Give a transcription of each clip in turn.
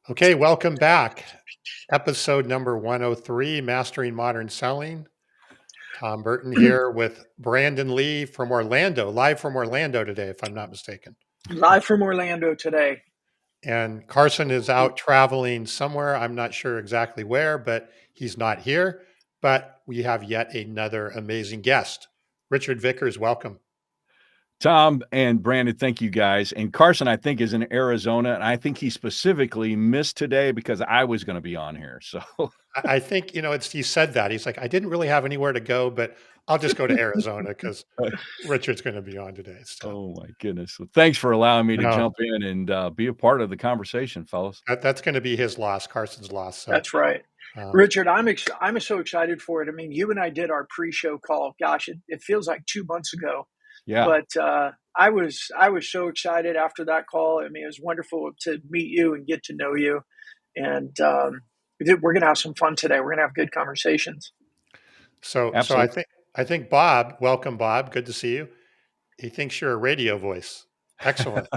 Okay, welcome back. Episode number 103, Mastering Modern Selling. Tom Burton here with Brandon Lee from Orlando, live from Orlando today, if I'm not mistaken. Live from Orlando today. And Carson is out traveling somewhere. I'm not sure exactly where, but he's not here. But we have yet another amazing guest. Richard Vickers, welcome. Tom and Brandon, thank you guys. And Carson, I think, is in Arizona. And I think he specifically missed today because I was going to be on here. So I think, he said that. He's like, I didn't really have anywhere to go, but I'll just go to Arizona because Richard's going to be on today. So. Oh my goodness. Well, thanks for allowing me to No. jump in and be a part of the conversation, fellas. That's going to be his loss, Carson's loss. So, That's right. Richard, I'm so excited for it. I mean, you and I did our pre-show call. Gosh, it feels like 2 months ago. Yeah. But I was so excited after that call. I mean, it was wonderful to meet you and get to know you. And we're going to have some fun today. We're going to have good conversations. So I think Bob, welcome, Bob. Good to see you. He thinks you're a radio voice. Excellent.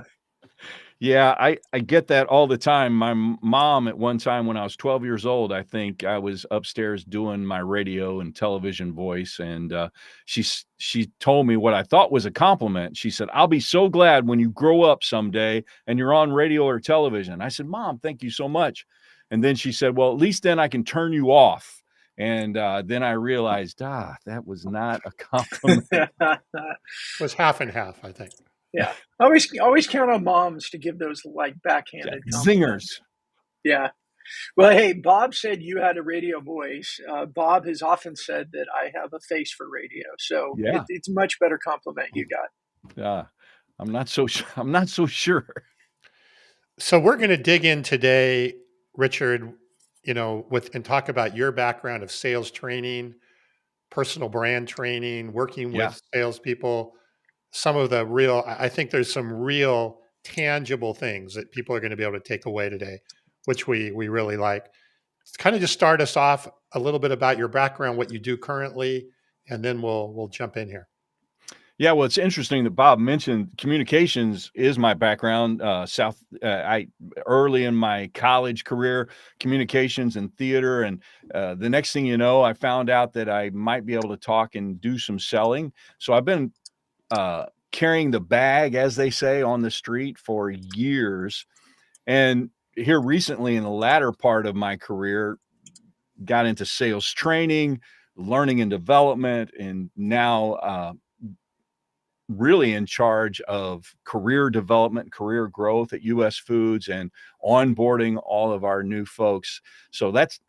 Yeah, I get that all the time. My mom, at one time when I was 12 years old, I think I was upstairs doing my radio and television voice, and she told me what I thought was a compliment. She said, "I'll be so glad when you grow up someday and you're on radio or television." I said, "Mom, thank you so much." And then she said, "Well, at least then I can turn you off." And then I realized, that was not a compliment. It was half and half, I think. Yeah. Always count on moms to give those like backhanded zingers. Yeah. Well, hey, Bob said you had a radio voice. Bob has often said that I have a face for radio. So it's a much better compliment you got. I'm not so sure. So we're going to dig in today, Richard, and talk about your background of sales training, personal brand training, working with salespeople. I think there's some real tangible things that people are going to be able to take away today, which we really like. Kind of just start us off a little bit about your background, what you do currently, and then we'll jump in here. Yeah, well, it's interesting that Bob mentioned communications is my background. I early in my college career, communications and theater, and the next thing you know, I found out that I might be able to talk and do some selling. So I've been carrying the bag, as they say, on the street for years, and here recently, in the latter part of my career, got into sales training, learning and development, and now really in charge of career development, career growth at US Foods and onboarding all of our new folks. So that's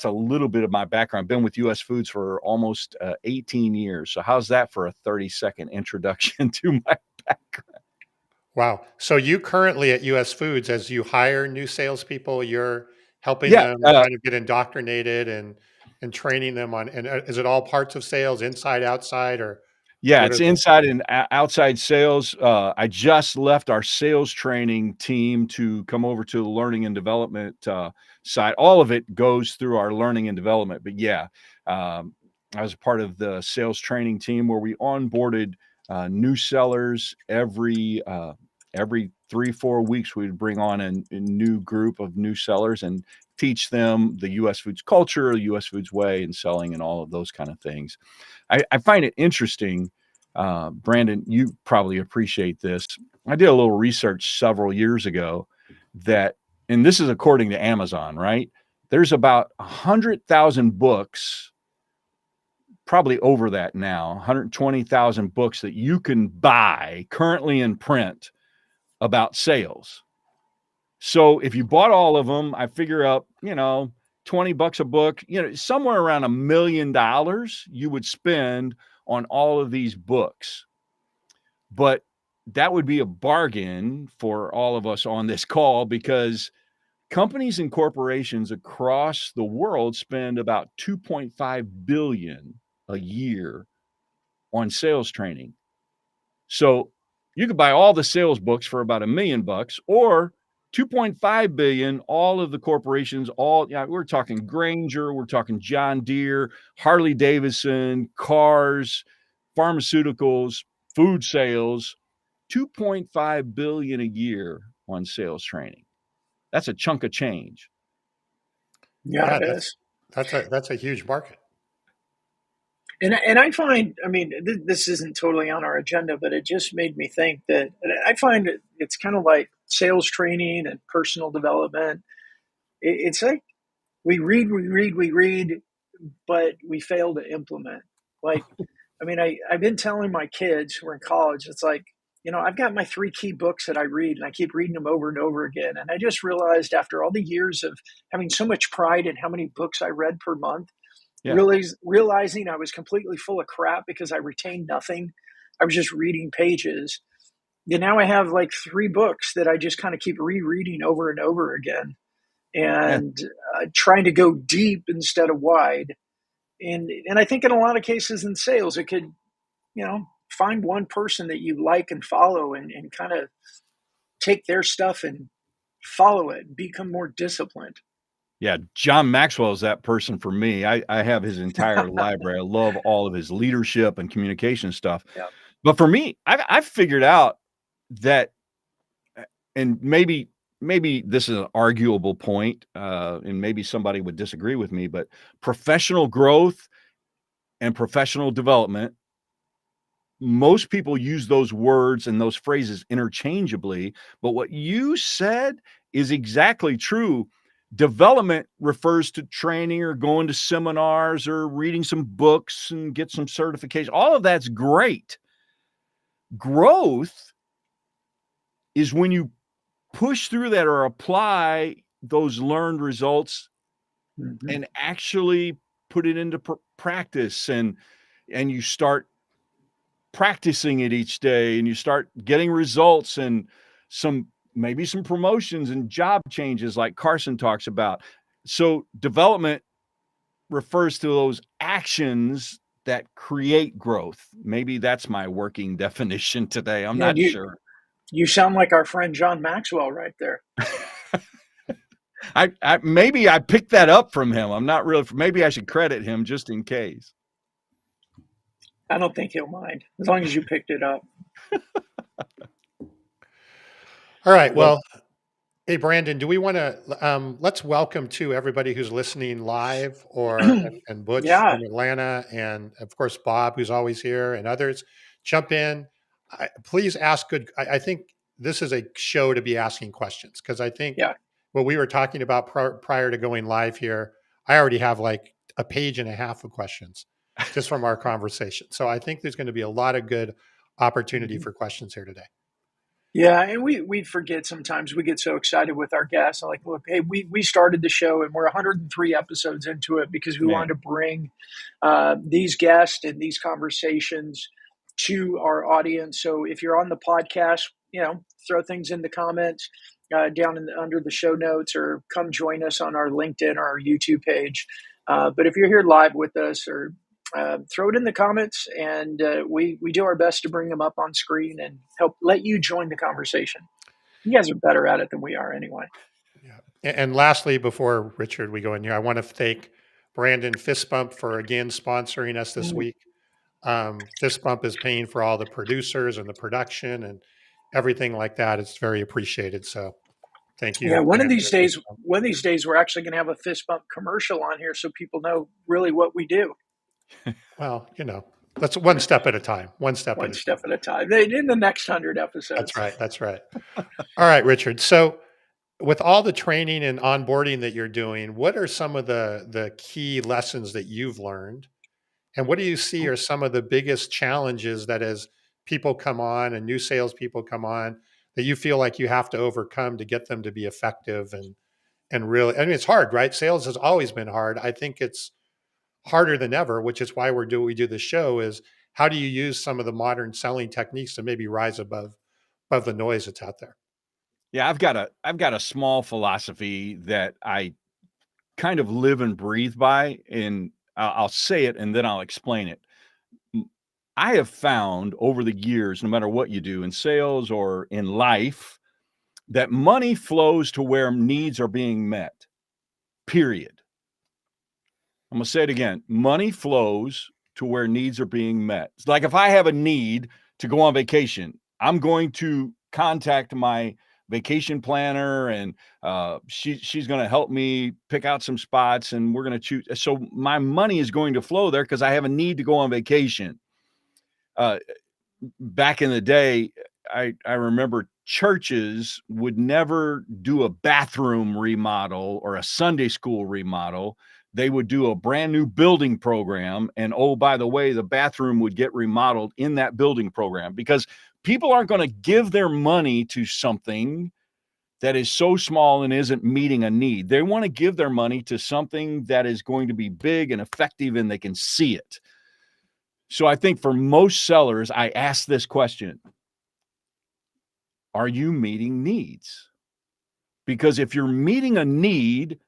a little bit of my background. I've been with US Foods for almost 18 years. So how's that for a 30-second introduction to my background? Wow. So you currently at US Foods, as you hire new salespeople, you're helping them kind of get indoctrinated and training them on, and is it all parts of sales, inside, outside, or? Yeah, it's inside and outside sales. I just left our sales training team to come over to the learning and development side. All of it goes through our learning and development. But yeah, I was a part of the sales training team where we onboarded new sellers every 3-4 weeks. We'd bring on a new group of new sellers and teach them the US Foods culture, the US Foods way, and selling, and all of those kind of things. I find it interesting, Brandon, you probably appreciate this. I did a little research several years ago and this is according to Amazon, right? There's about 100,000 books, probably over that now, 120,000 books that you can buy currently in print about sales. So if you bought all of them, I figure up, $20 a book, somewhere around $1 million you would spend on all of these books. But that would be a bargain for all of us on this call, because companies and corporations across the world spend about $2.5 billion a year on sales training. So you could buy all the sales books for about $1 million, or 2.5 billion, all of the corporations, we're talking Granger, we're talking John Deere, Harley Davidson, cars, pharmaceuticals, food sales, 2.5 billion a year on sales training. that's a chunk of change. Yeah, Yeah, it is. that's a huge market. And I find, I mean, this isn't totally on our agenda, but it just made me think that I find it's kind of like sales training and personal development. It's like we read, but we fail to implement. Like, I mean, I've been telling my kids who are in college, it's like, I've got my 3 key books that I read and I keep reading them over and over again. And I just realized after all the years of having so much pride in how many books I read per month, Yeah. realizing I was completely full of crap because I retained nothing. I was just reading pages. And now I have like 3 books that I just kind of keep rereading over and over again Yeah. and trying to go deep instead of wide. And I think in a lot of cases in sales, it could, find one person that you like and follow and kind of take their stuff and follow it, become more disciplined. Yeah, John Maxwell is that person for me. I have his entire library. I love all of his leadership and communication stuff. Yeah. But for me, I've figured out that, and maybe this is an arguable point, and maybe somebody would disagree with me, but professional growth and professional development, most people use those words and those phrases interchangeably. But what you said is exactly true. Development refers to training or going to seminars or reading some books and get some certification. All of that's great. Growth is when you push through that or apply those learned results and actually put it into practice, and you start practicing it each day and you start getting results and maybe some promotions and job changes like Carson talks about. So development refers to those actions that create growth. Maybe that's my working definition today. I'm Yeah, not sure. you sound like our friend John Maxwell right there. I maybe I picked that up from him. I'm not really, maybe I should credit him just in case. I don't think he'll mind as long as you picked it up. All right. Well, hey, Brandon, do we want to let's welcome to everybody who's listening live and Butch Yeah. in Atlanta, and of course Bob, who's always here, and others. Jump in. Please ask good. I think this is a show to be asking questions, because I think what we were talking about prior to going live here, I already have like a page and a half of questions just from our conversation. So I think there's going to be a lot of good opportunity for questions here today. Yeah, and we forget sometimes. We get so excited with our guests. Like, look, hey, we started the show and we're 103 episodes into it because we wanted to bring these guests and these conversations to our audience. So if you're on the podcast, throw things in the comments down under the show notes, or come join us on our LinkedIn or our YouTube page. But if you're here live with us, or throw it in the comments, and we do our best to bring them up on screen and help let you join the conversation. You guys are better at it than we are anyway. Yeah. And lastly, before Richard, we go in here, I want to thank Brandon Fist Bump for again sponsoring us this week. Fist Bump is paying for all the producers and the production and everything like that. It's very appreciated. So thank you. Yeah, one of Brandon, these days, we're actually going to have a Fist Bump commercial on here so people know really what we do. Well, that's one step at a time. One step at a time. In the next 100 episodes. That's right. That's right. All right, Richard. So with all the training and onboarding that you're doing, what are some of the key lessons that you've learned? And what do you see are some of the biggest challenges that, as people come on and new salespeople come on, that you feel like you have to overcome to get them to be effective and really? I mean, it's hard, right? Sales has always been hard. I think it's harder than ever, which is why we do this show. Is how do you use some of the modern selling techniques to maybe rise above the noise that's out there? Yeah, I've got a small philosophy that I kind of live and breathe by, and I'll say it and then I'll explain it. I have found over the years, no matter what you do in sales or in life, that money flows to where needs are being met. Period. I'm going to say it again. Money flows to where needs are being met. It's like if I have a need to go on vacation, I'm going to contact my vacation planner, and she's going to help me pick out some spots, and we're going to choose. So my money is going to flow there because I have a need to go on vacation. Back in the day, I remember churches would never do a bathroom remodel or a Sunday school remodel. They would do a brand new building program. And oh, by the way, the bathroom would get remodeled in that building program, because people aren't going to give their money to something that is so small and isn't meeting a need. They want to give their money to something that is going to be big and effective and they can see it. So I think for most sellers, I ask this question: are you meeting needs? Because if you're meeting a need,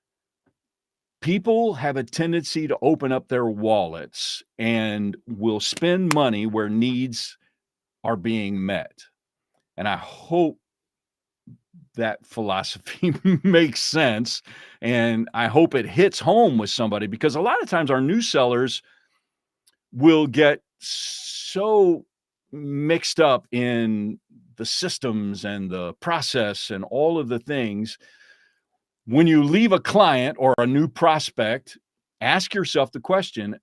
people have a tendency to open up their wallets and will spend money where needs are being met. And I hope that philosophy makes sense. And I hope it hits home with somebody, because a lot of times our new sellers will get so mixed up in the systems and the process and all of the things. When you leave a client or a new prospect, ask yourself the question: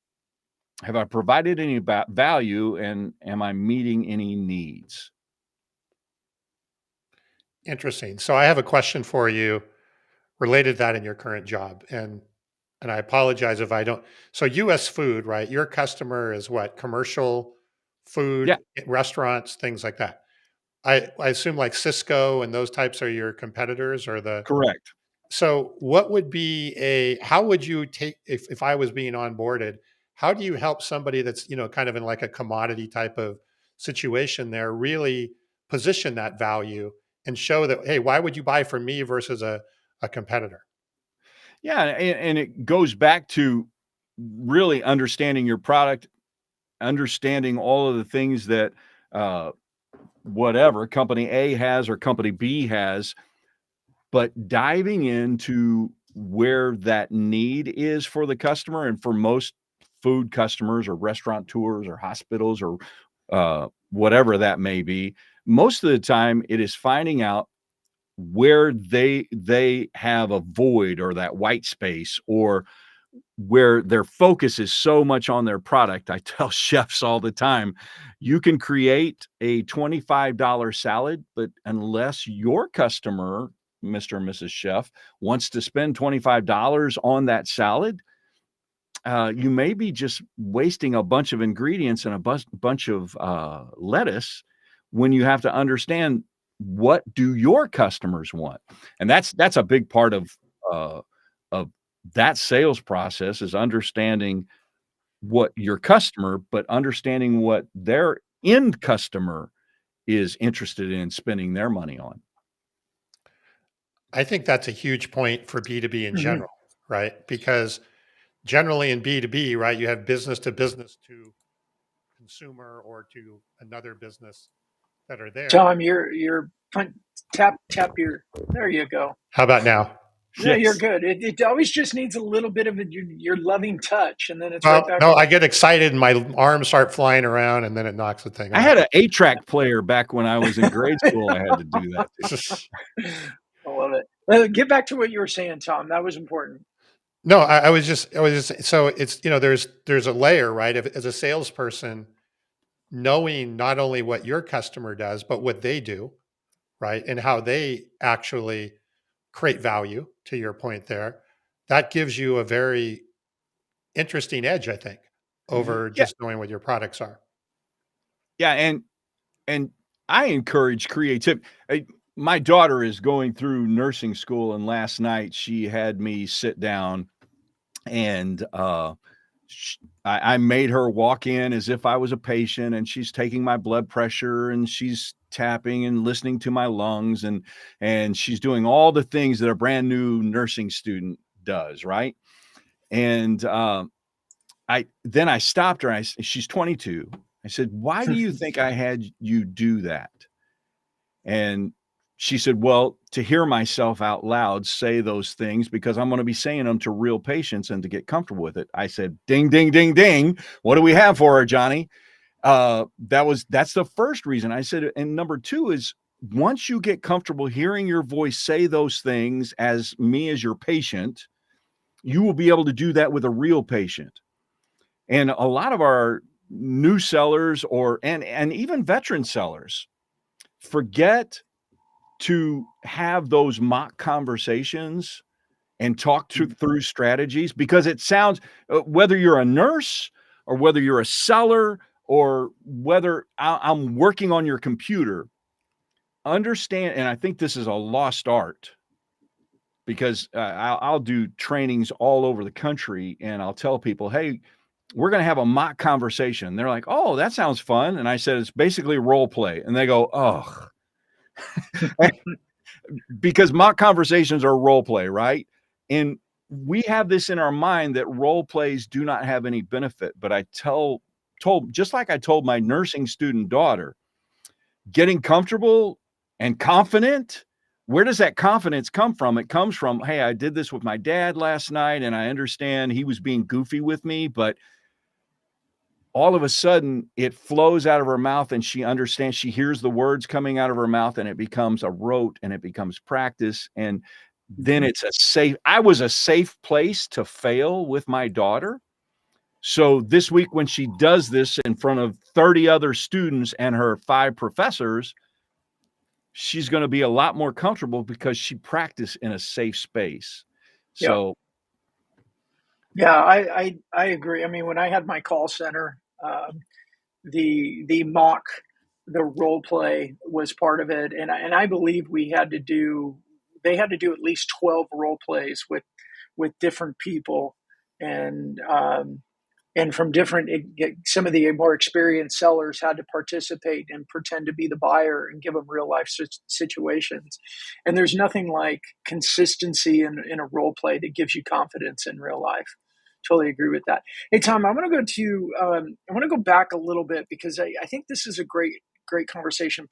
have I provided any value, and am I meeting any needs? Interesting. So I have a question for you related to that in your current job. And I apologize if I don't. So US food, right? Your customer is what? Commercial Yeah, food, restaurants, things like that. I assume like Cisco and those types are your competitors, or the. correct. So what would be how would you take, if I was being onboarded, how do you help somebody that's, kind of in like a commodity type of situation there, really position that value and show that, hey, why would you buy from me versus a competitor? Yeah, and it goes back to really understanding your product, understanding all of the things that uh, whatever company A has or company B has, but diving into where that need is for the customer. And for most food customers or restaurateurs or hospitals or whatever that may be, most of the time it is finding out where they have a void or that white space, or where their focus is so much on their product. I tell chefs all the time, you can create a $25 salad, but unless your customer, Mr. and Mrs. Chef, wants to spend $25 on that salad, you may be just wasting a bunch of ingredients and a bunch of lettuce, when you have to understand, what do your customers want? And that's a big part uh, of that sales process, is understanding what your customer, but understanding what their end customer is interested in spending their money on. I think that's a huge point for B2B in Mhm. general, right? Because generally in B2B, right, you have business to consumer or to another business that are there. Tom, tap your. There you go. How about now? Yeah, you're Yes. good. It always just needs a little bit of your loving touch, and then it's right Well, back no, on. I get excited and my arms start flying around and then it knocks the thing I off. had an 8-track player back when I was in grade school. I had to do that too. I love it. Get back to what you were saying, Tom. That was important. No, I was just so it's, there's a layer, right? As a salesperson, knowing not only what your customer does, but what they do, right? And how they actually create value, to your point there. That gives you a very interesting edge, I think, over Yeah, just knowing what your products are. yeah, and I encourage creativity. My daughter is going through nursing school, and last night she had me sit down, and I made her walk in as if I was a patient, and she's taking my blood pressure, and she's tapping and listening to my lungs, and she's doing all the things that a brand new nursing student does, right? And I stopped her. She's 22. I said, "Why do you think I had you do that?" And she said, "Well, to hear myself out loud say those things, because I'm going to be saying them to real patients and to get comfortable with it." I said, "Ding, ding, ding, ding. What do we have for her, Johnny?" That's the first reason. I said, and number two is, once you get comfortable hearing your voice say those things as me as your patient, you will be able to do that with a real patient. And a lot of our new sellers and even veteran sellers forget to have those mock conversations and talk through strategies, because it sounds, whether you're a nurse or whether you're a seller or whether I'm working on your computer, understand, and I think this is a lost art, because I'll do trainings all over the country and I'll tell people, hey, we're going to have a mock conversation. They're like, oh, that sounds fun. And I said, it's basically role play. And they go, oh, because mock conversations are role play, right? And we have this in our mind that role plays do not have any benefit. But I told, just like I told my nursing student daughter, getting comfortable and confident, where does that confidence come from? It comes from, hey, I did this with my dad last night and I understand he was being goofy with me, but all of a sudden it flows out of her mouth and she understands, she hears the words coming out of her mouth and it becomes a rote and it becomes practice. And then it's I was a safe place to fail with my daughter. So this week when she does this in front of 30 other students and her 5 professors, she's going to be a lot more comfortable because she practiced in a safe space. So yeah, I agree. I mean, when I had my call center, the mock, the role play was part of it, and I believe they had to do at least 12 role plays with different people, and and from different, some of the more experienced sellers had to participate and pretend to be the buyer and give them real life situations. And there's nothing like consistency in a role play that gives you confidence in real life. Totally agree with that. Hey, Tom, I want to go back a little bit because I think this is a great conversation.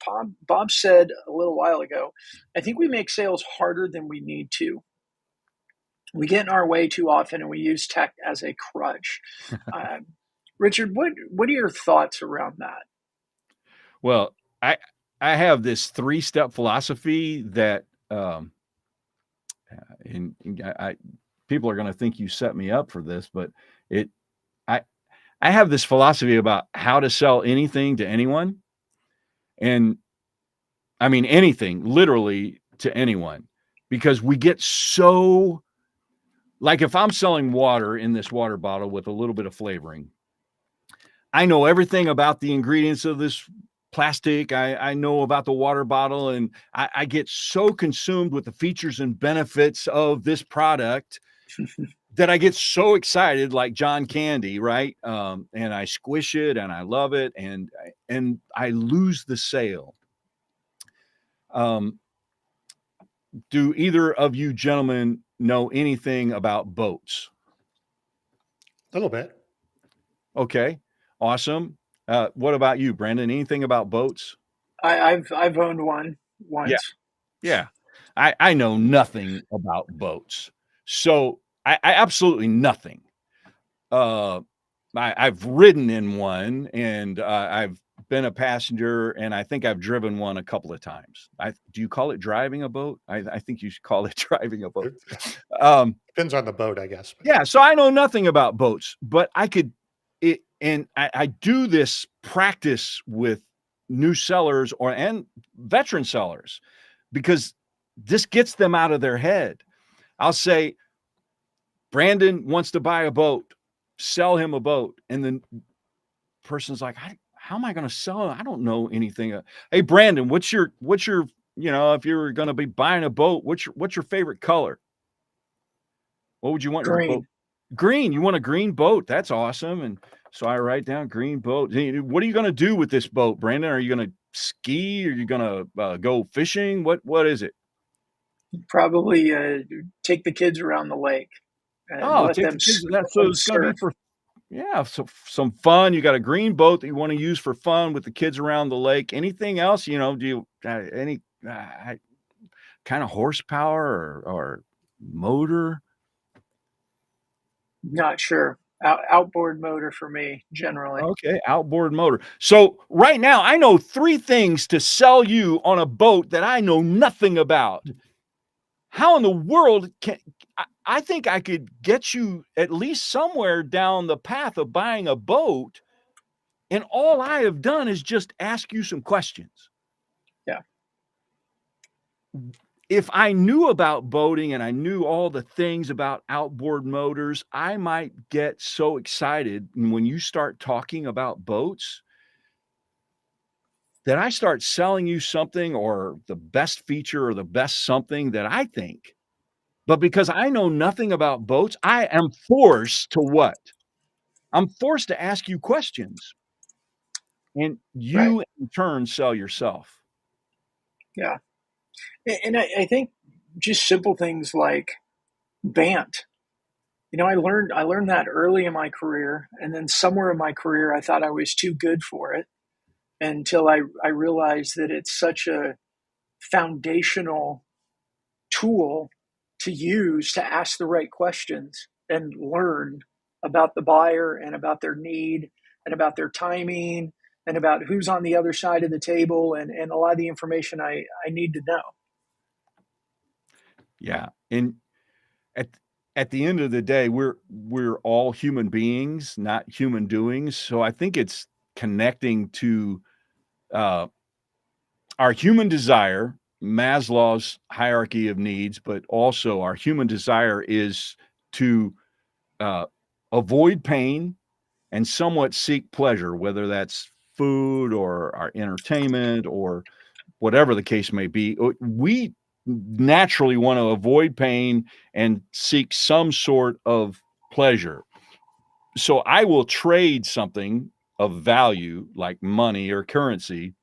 Bob said a little while ago, I think we make sales harder than we need to. We get in our way too often and we use tech as a crutch. Uh, Richard, what are your thoughts around that? well, I have this 3-step philosophy that, and I people are going to think you set me up for this, but it, I, I have this philosophy about how to sell anything to anyone. And I mean, anything literally to anyone, because we get so, like, if I'm selling water in this water bottle with a little bit of flavoring, I know everything about the ingredients of this plastic. I know about the water bottle, and I get so consumed with the features and benefits of this product that I get so excited, like John Candy, right? And I squish it and I love it, and I lose the sale. Um, do either of you gentlemen know anything about boats? A little bit. Okay, awesome. What about you, Brandon? Anything about boats? I've owned one Yeah, once. yeah. I know nothing about boats, so I absolutely nothing. Uh, I've ridden in one, and I've been a passenger, and I think I've driven one a couple of times. Do you call it driving a boat? I think you should call it driving a boat. It Um, depends on the boat, I guess. But yeah, so I know nothing about boats, but I could it, and I do this practice with new sellers and veteran sellers, because this gets them out of their head. I'll say, Brandon wants to buy a boat, sell him a boat. And then person's like, how am I going to sell it? I don't know anything. Hey, Brandon, if you were going to be buying a boat, what's your favorite color? What would you want your boat? Green. Green. You want a green boat? That's awesome. And so I write down green boat. Hey, what are you going to do with this boat, Brandon? Are you going to ski? Are you going to go fishing? What is it? Probably take the kids around the lake and Oh, let take them the kids to that. So let them it's going to be surf. for, yeah, so some fun. You got a green boat that you want to use for fun with the kids around the lake. Anything else? Do you any kind of horsepower or motor? Not sure. Outboard motor for me generally. Okay, outboard motor. So right now, I know 3 things to sell you on a boat that I know nothing about. How in the world can I think I could get you at least somewhere down the path of buying a boat, and all I have done is just ask you some questions. Yeah. If I knew about boating and I knew all the things about outboard motors, I might get so excited, and when you start talking about boats, that I start selling you something or the best feature or the best something that I think. But because I know nothing about boats, I am forced to what? I'm forced to ask you questions, and Right. you in turn sell yourself. Yeah. And I think just simple things like BANT. I learned that early in my career, and then somewhere in my career, I thought I was too good for it until I realized that it's such a foundational tool to use to ask the right questions and learn about the buyer and about their need and about their timing and about who's on the other side of the table and a lot of the information I need to know. Yeah, and at at the end of the day, we're all human beings, not human doings, so I think it's connecting to, uh, our human desire, Maslow's hierarchy of needs, but also our human desire is to, uh, avoid pain and somewhat seek pleasure, whether that's food or our entertainment or whatever the case may be. We naturally want to avoid pain and seek some sort of pleasure. So I will trade something of value like money or currency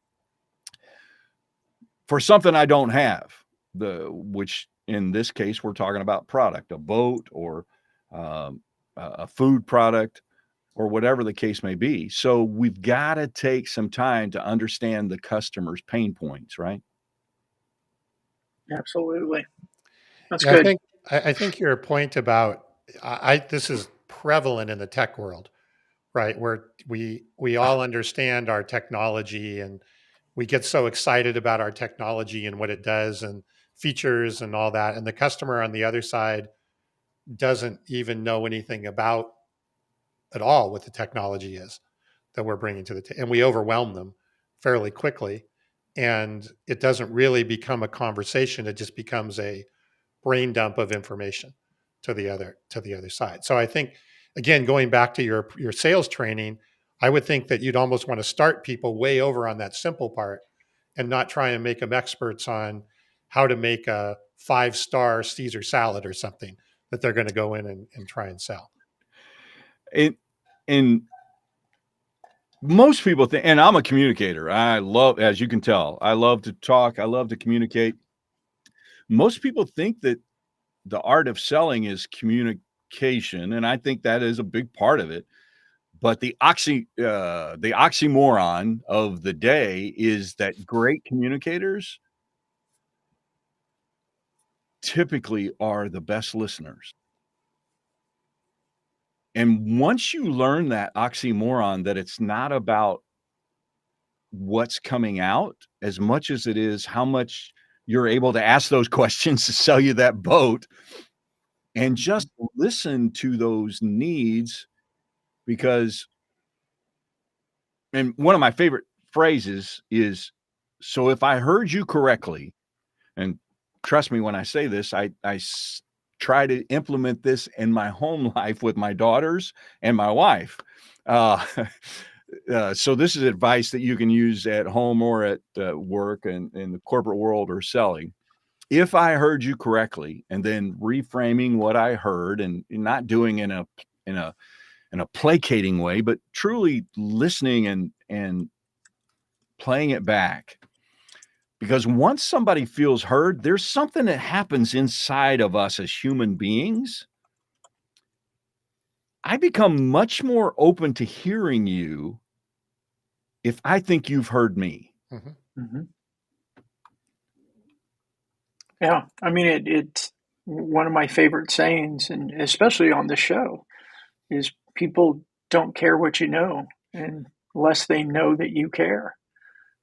for something I don't have, which in this case, we're talking about product, a boat or a food product or whatever the case may be. So we've got to take some time to understand the customer's pain points, right? Absolutely. That's Yeah, I good. think I think your point about this is prevalent in the tech world, right? Where we all understand our technology and we get so excited about our technology and what it does and features and all that. And the customer on the other side doesn't even know anything about at all what the technology is that we're bringing to the table. And we overwhelm them fairly quickly. And it doesn't really become a conversation. It just becomes a brain dump of information to the other side. So I think again, going back to your sales training, I would think that you'd almost want to start people way over on that simple part and not try and make them experts on how to make a 5-star Caesar salad or something that they're going to go in and try and sell. And and most people think, and I'm a communicator. I love, as you can tell, I love to talk. I love to communicate. Most people think that the art of selling is communication, and I think that is a big part of it. But the oxymoron of the day is that great communicators typically are the best listeners. And once you learn that oxymoron, that it's not about what's coming out as much as it is how much you're able to ask those questions to sell you that boat, and just listen to those needs. Because and one of my favorite phrases is, "So if I heard you correctly," and trust me when I say this, try to implement this in my home life with my daughters and my wife. Uh, so this is advice that you can use at home or at work and in the corporate world or selling. If I heard you correctly, and then reframing what I heard and not doing in a in a placating way, but truly listening and playing it back. Because once somebody feels heard, there's something that happens inside of us as human beings. I become much more open to hearing you if I think you've heard me. Mhm. Hmm. Yeah. I mean, it's one of my favorite sayings, and especially on the show, is people don't care what you know unless they know that you care.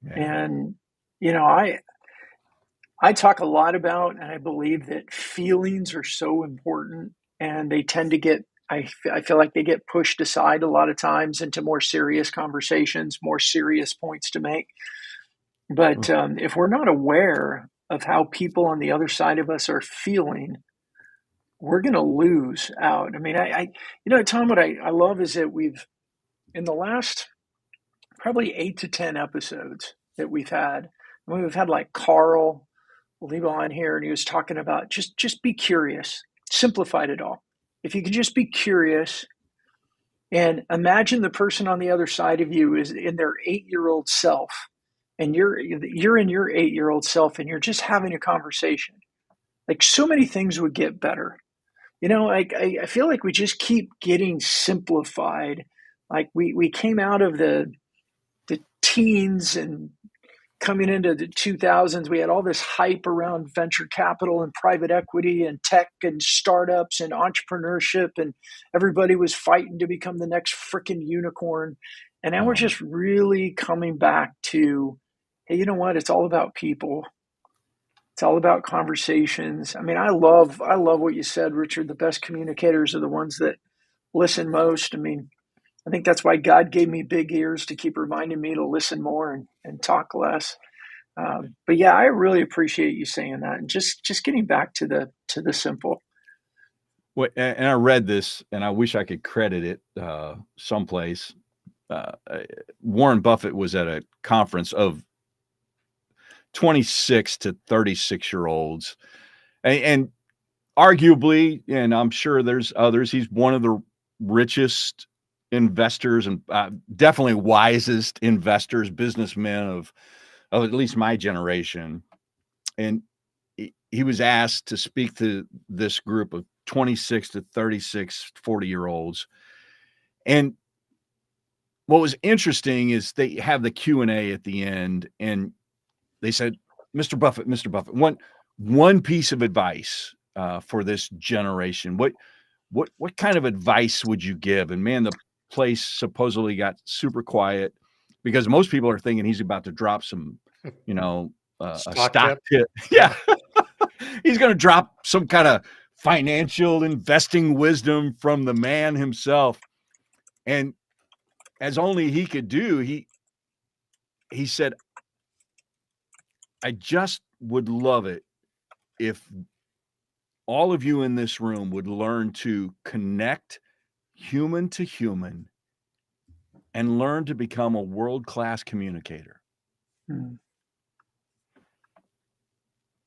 Yeah. And, you know, I talk a lot about, and I believe that feelings are so important, and they tend to get, I feel like they get pushed aside a lot of times into more serious conversations, more serious points to make. But if we're not aware of how people on the other side of us are feeling, we're going to lose out. I mean, you know, Tom, what I love is that in the last probably 8 to 10 episodes that we've had like Carl Lebo on here, and he was talking about just be curious, simplified it all. If you can just be curious and imagine the person on the other side of you is in their 8-year-old self, and you're in your 8-year-old self, and you're just having a conversation. Like so many things would get better. You know, I feel like we just keep getting simplified. Like we came out of the teens and coming into the 2000s, we had all this hype around venture capital and private equity and tech and startups and entrepreneurship, and everybody was fighting to become the next freaking unicorn. And now we're Oh, just really coming back to, hey, you know what? It's all about people. It's all about conversations. I mean, I love what you said, Richard. The best communicators are the ones that listen most. I mean, I think that's why God gave me big ears to keep reminding me to listen more and talk less. But yeah, I really appreciate you saying that, and just getting back to the simple. well, and I read this, and I wish I could credit it someplace. Uh, uh, Warren Buffett was at a conference of 26 to 36-year-olds, and arguably, and I'm sure there's others, he's one of the richest investors and definitely wisest investors, businessmen of at least my generation. And he was asked to speak to this group of 26 to 36, 40-year-olds. And what was interesting is they have the Q&A at the end, and they said, Mr. Buffett, one piece of advice for this generation. What kind of advice would you give? And man, the place supposedly got super quiet because most people are thinking he's about to drop some, you know, a Stock stock tip. tip. Yeah. He's going to drop some kind of financial investing wisdom from the man himself. And as only he could do, he said, I just would love it if all of you in this room would learn to connect human to human and learn to become a world-class communicator. Hmm.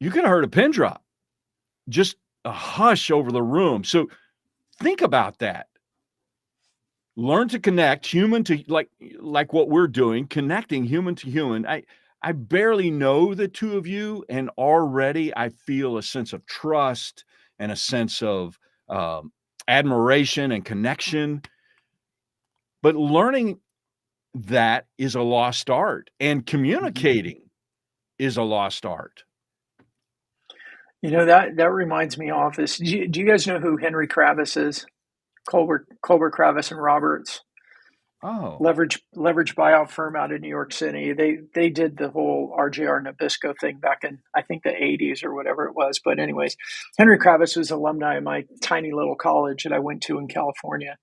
You could have heard a pin drop, just a hush over the room. So think about that. Learn to connect human to like what we're doing, connecting human to human. I barely know the two of you, and already I feel a sense of trust and a sense of admiration and connection. But learning that is a lost art, and communicating is a lost art. You know, that reminds me of this. Do you guys know who Henry Kravis is? Colbert Kravis and Roberts, Oh, leverage buyout firm out of New York City. They did the whole RJR Nabisco thing back in, I think, the 80s or whatever it was. But anyways, Henry Kravis was alumni of my tiny little college that I went to in California,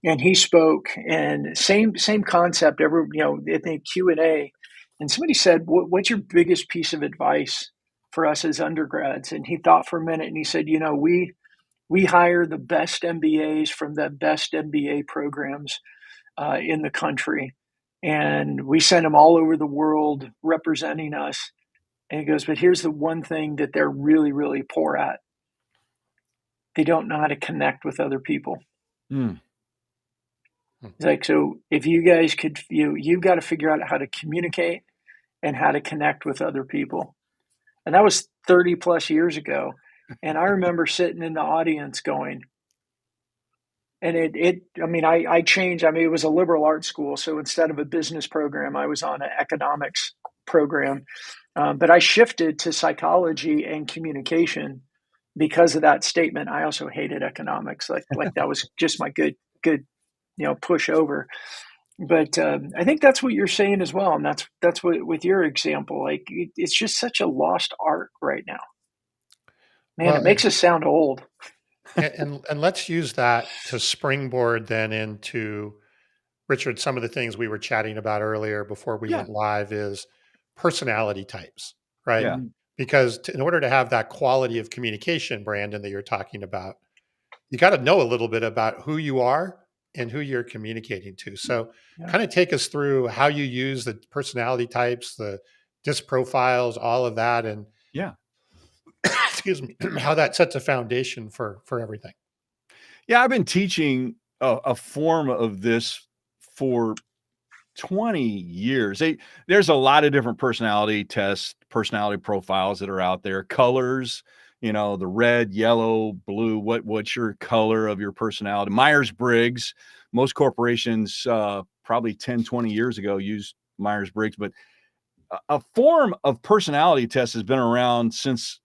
and he spoke, and same concept. You know, in the Q&A, and somebody said, "What's your biggest piece of advice for us as undergrads?" And he thought for a minute, and he said, "You know, we hire the best MBAs from the best MBA programs in the country, and we send them all over the world representing us." And he goes, "But here's the one thing that they're really, really poor at: they don't know how to connect with other people." mm, It's like, so if you guys could, you've got to figure out how to communicate and how to connect with other people. And that was 30 plus years ago. And I remember sitting in the audience going, and I mean, I changed. I mean, it was a liberal arts school. So instead of a business program, I was on an economics program. But I shifted to psychology and communication because of that statement. I also hated economics. Like that was just my good push over. But I think that's what you're saying as well, and that's what with your example, like it's just such a lost art right now. Man, it Well, makes us sound old. and let's use that to springboard then into Richard, some of the things we were chatting about earlier before we Yeah. went live is personality types, right? Yeah. Mhm. Because in order to have that quality of communication, Brandon, that you're talking about, you got to know a little bit about who you are and who you're communicating to. So, Yeah. kind of take us through how you use the personality types, the disc profiles, all of that, and Yeah. excuse me, how that sets a foundation for everything. Yeah, I've been teaching a form of this for 20 years. There's a lot of different personality tests, personality profiles that are out there. Colors, the red, yellow, blue. What's your color of your personality? Myers-Briggs. Most corporations probably 10, 20 years ago used Myers-Briggs, but a form of personality test has been around since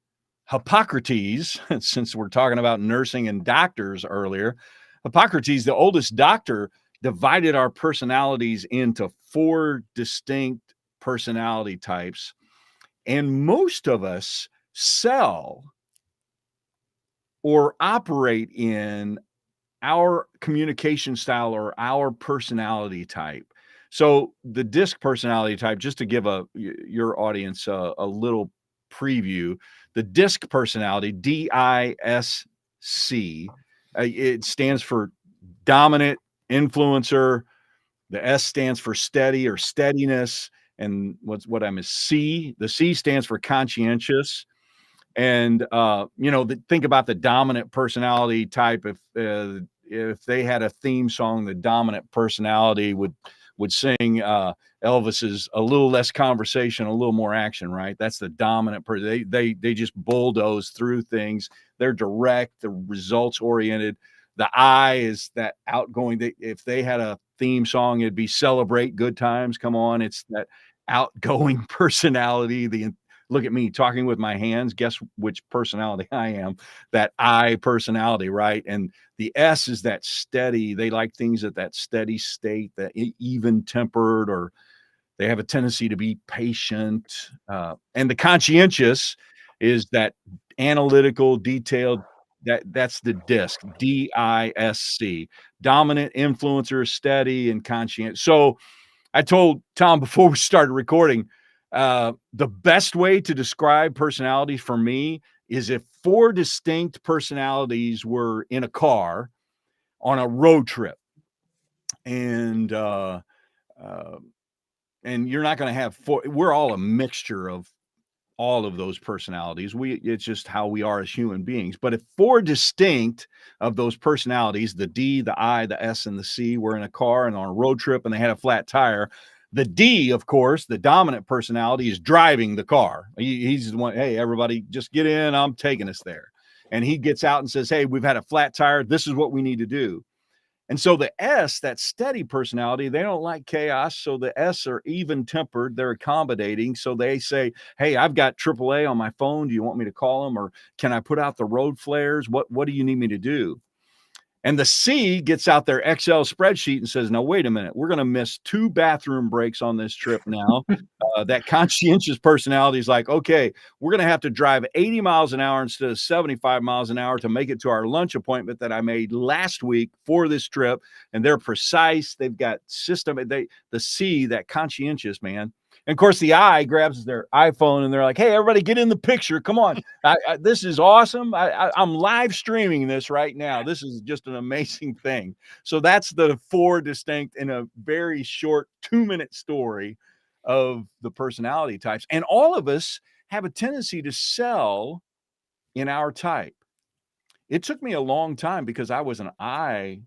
Hippocrates, since we're talking about nursing and doctors earlier. Hippocrates, the oldest doctor, divided our personalities into 4 distinct personality types. And most of us sell or operate in our communication style or our personality type. So the DISC personality type, just to give your audience a little preview, the DISC personality, DISC, it stands for dominant, influencer. The S stands for steady or steadiness, and what I'm is C. The C stands for conscientious. And think about the dominant personality type. If they had a theme song, the dominant personality would sing Elvis's "A Little Less Conversation, a Little More Action." Right? That's the dominant person. They just bulldoze through things. They're direct. They're results oriented. The I is that outgoing. If they had a theme song, it'd be "Celebrate Good Times." Come on, it's that outgoing personality. Look at me talking with my hands. Guess which personality I am? That I personality, right? And the S is that steady. They like things at that steady state, that even tempered, or they have a tendency to be patient. And the conscientious is that analytical, detailed. That's the DISC, DISC, dominant, influencer, steady, and conscientious. So I told Tom before we started recording, the best way to describe personalities for me is if 4 distinct personalities were in a car on a road trip, and uh, and you're not going to have 4. We're all a mixture of all of those personalities. It's just how we are as human beings. But if 4 distinct of those personalities, the D, the I, the S, and the C, were in a car and on a road trip and they had a flat tire, the D, of course, the dominant personality, is driving the car. He's the one, hey, everybody, just get in. I'm taking us there. And he gets out and says, hey, we've had a flat tire. This is what we need to do. And so the S, that steady personality, they don't like chaos. So the S are even tempered. They're accommodating. So they say, hey, I've got AAA on my phone. Do you want me to call them? Or can I put out the road flares? What do you need me to do? And the C gets out their Excel spreadsheet and says, now, wait a minute. We're going to miss 2 bathroom breaks on this trip now. That conscientious personality is like, okay, we're going to have to drive 80 miles an hour instead of 75 miles an hour to make it to our lunch appointment that I made last week for this trip. And they're precise. They've got system. The C, that conscientious, man. And of course, the I grabs their iPhone and they're like, hey, everybody get in the picture. Come on. This is awesome. I'm live streaming this right now. This is just an amazing thing. So that's the 4 distinct in a very short 2-minute story of the personality types. And all of us have a tendency to sell in our type. It took me a long time because I was an I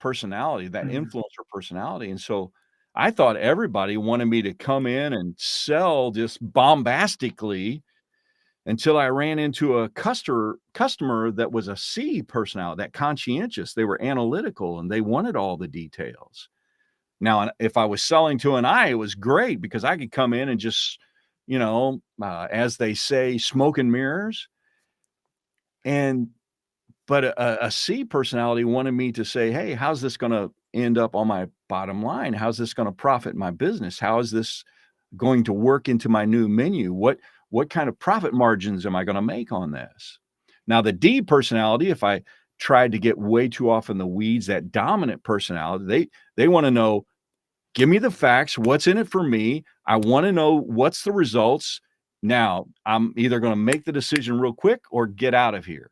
personality, that Mhm. influencer personality. And so I thought everybody wanted me to come in and sell just bombastically until I ran into a customer that was a C personality, that conscientious. They were analytical and they wanted all the details. Now, if I was selling to an I, it was great because I could come in and just, as they say, smoke and mirrors. But a C personality wanted me to say, hey, how's this going to end up on my bottom line? How's this going to profit my business? How is this going to work into my new menu? What kind of profit margins am I going to make on this? Now, the D personality, if I tried to get way too off in the weeds, that dominant personality, they want to know, give me the facts, what's in it for me? I want to know what's the results. Now, I'm either going to make the decision real quick or get out of here.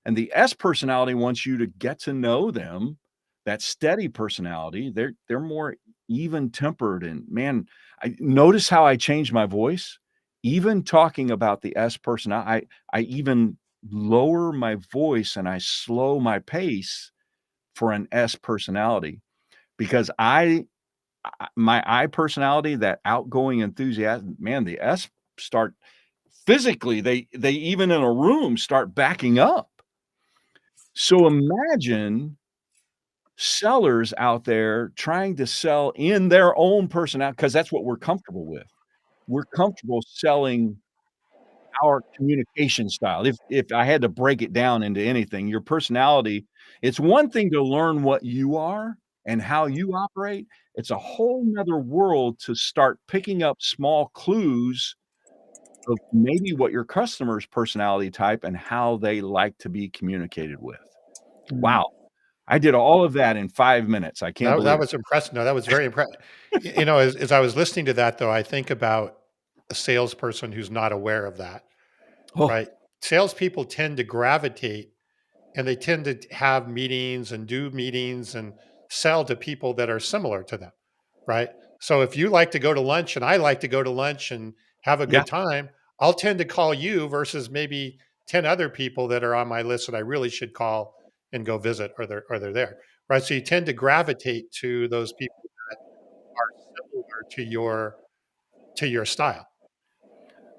And the S personality wants you to get to know them. That steady personality, they're more even-tempered, and man, I notice how I changed my voice. Even talking about the S person, I even lower my voice and I slow my pace for an S personality because my I personality, that outgoing enthusiasm, man, the S start physically, they even in a room start backing up. So imagine sellers out there trying to sell in their own personality because that's what we're comfortable with. We're comfortable selling our communication style. If I had to break it down into anything, your personality, it's one thing to learn what you are and how you operate. It's a whole nother world to start picking up small clues of maybe what your customer's personality type and how they like to be communicated with. Wow. I did all of that in 5 minutes. I can't That believe it. was impressive. No, that was very impressive. You know, as I was listening to that, though, I think about a salesperson who's not aware of that, Oh, right? Salespeople tend to gravitate and they tend to have meetings and do meetings and sell to people that are similar to them, right? So if you like to go to lunch and I like to go to lunch and have a yeah, good time, I'll tend to call you versus maybe 10 other people that are on my list that I really should call and go visit or they're there, right? So you tend to gravitate to those people that are similar to your style.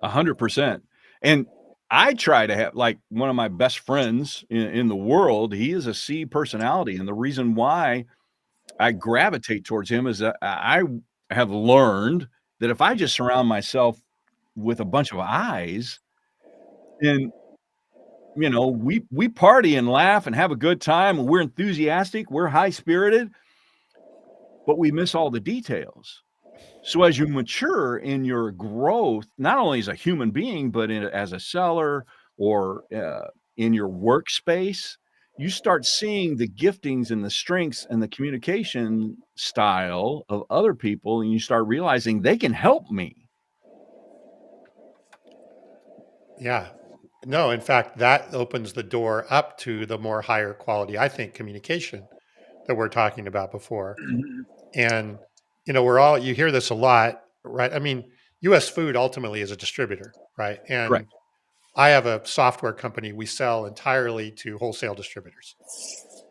100%. And I try to have like one of my best friends in the world, he is a C personality. And the reason why I gravitate towards him is that I have learned that if I just surround myself with a bunch of I's, then we party and laugh and have a good time and we're enthusiastic, we're high spirited, but we miss all the details. So as you mature in your growth, not only as a human being, but as a seller or in your workspace, you start seeing the giftings and the strengths and the communication style of other people, and you start realizing they can help me. Yeah. No, in fact, that opens the door up to the more higher quality, I think, communication that we're talking about before. And, you know, you hear this a lot, right? I mean, US Food ultimately is a distributor, right? And Correct. I have a software company. We sell entirely to wholesale distributors.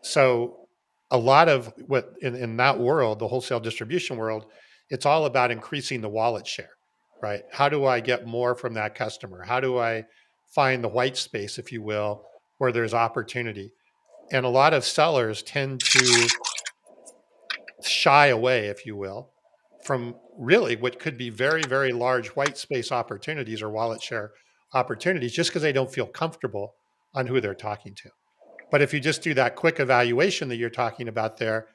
So a lot of what in that world, the wholesale distribution world, it's all about increasing the wallet share, right? How do I get more from that customer? How do I find the white space, if you will, where there's opportunity? And a lot of sellers tend to shy away, if you will, from really what could be very, very large white space opportunities or wallet share opportunities just because they don't feel comfortable on who they're talking to. But if you just do that quick evaluation that you're talking about there,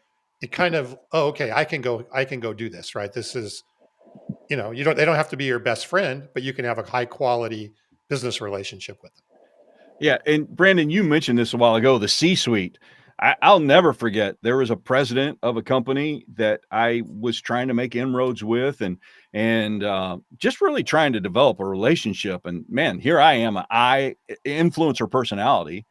it kind of, oh, okay, I can go do this, right? This is, they don't have to be your best friend, but you can have a high quality business relationship with them. Yeah, and Brandon, you mentioned this a while ago, the C-suite. I'll never forget, there was a president of a company that I was trying to make inroads with and just really trying to develop a relationship. And man, here I am, I influencer personality.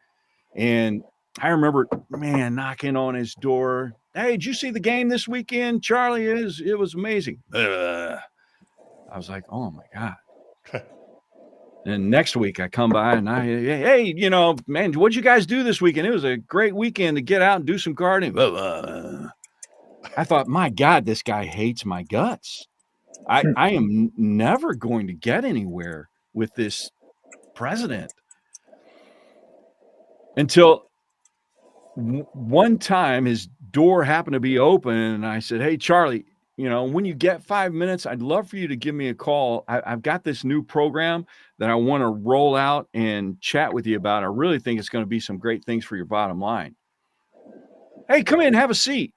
And I remember, man, knocking on his door. Hey, did you see the game this weekend, Charlie? It was amazing. I was like, oh my God. And next week I come by and hey, man, what'd you guys do this weekend? It was a great weekend to get out and do some gardening. I thought, my God, this guy hates my guts. I am never going to get anywhere with this president until one time his door happened to be open and I said, hey, Charlie, when you get 5 minutes, I'd love for you to give me a call. I've got this new program that I want to roll out and chat with you about. I really think it's going to be some great things for your bottom line. Hey, come in, have a seat.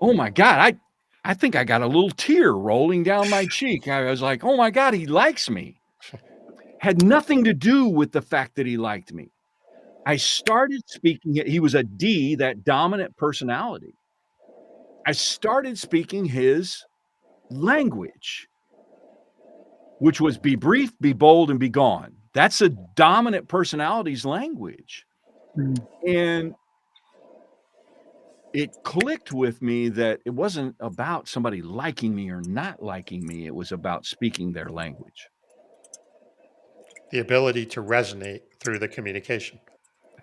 oh my God, I think I got a little tear rolling down my cheek. I was like, oh my God, he likes me. Had nothing to do with the fact that he liked me. I started speaking, he was a D, that dominant personality. I started speaking his language, which was be brief, be bold, and be gone. That's a dominant personality's language. Mm. And it clicked with me that it wasn't about somebody liking me or not liking me. It was about speaking their language. The ability to resonate through the communication,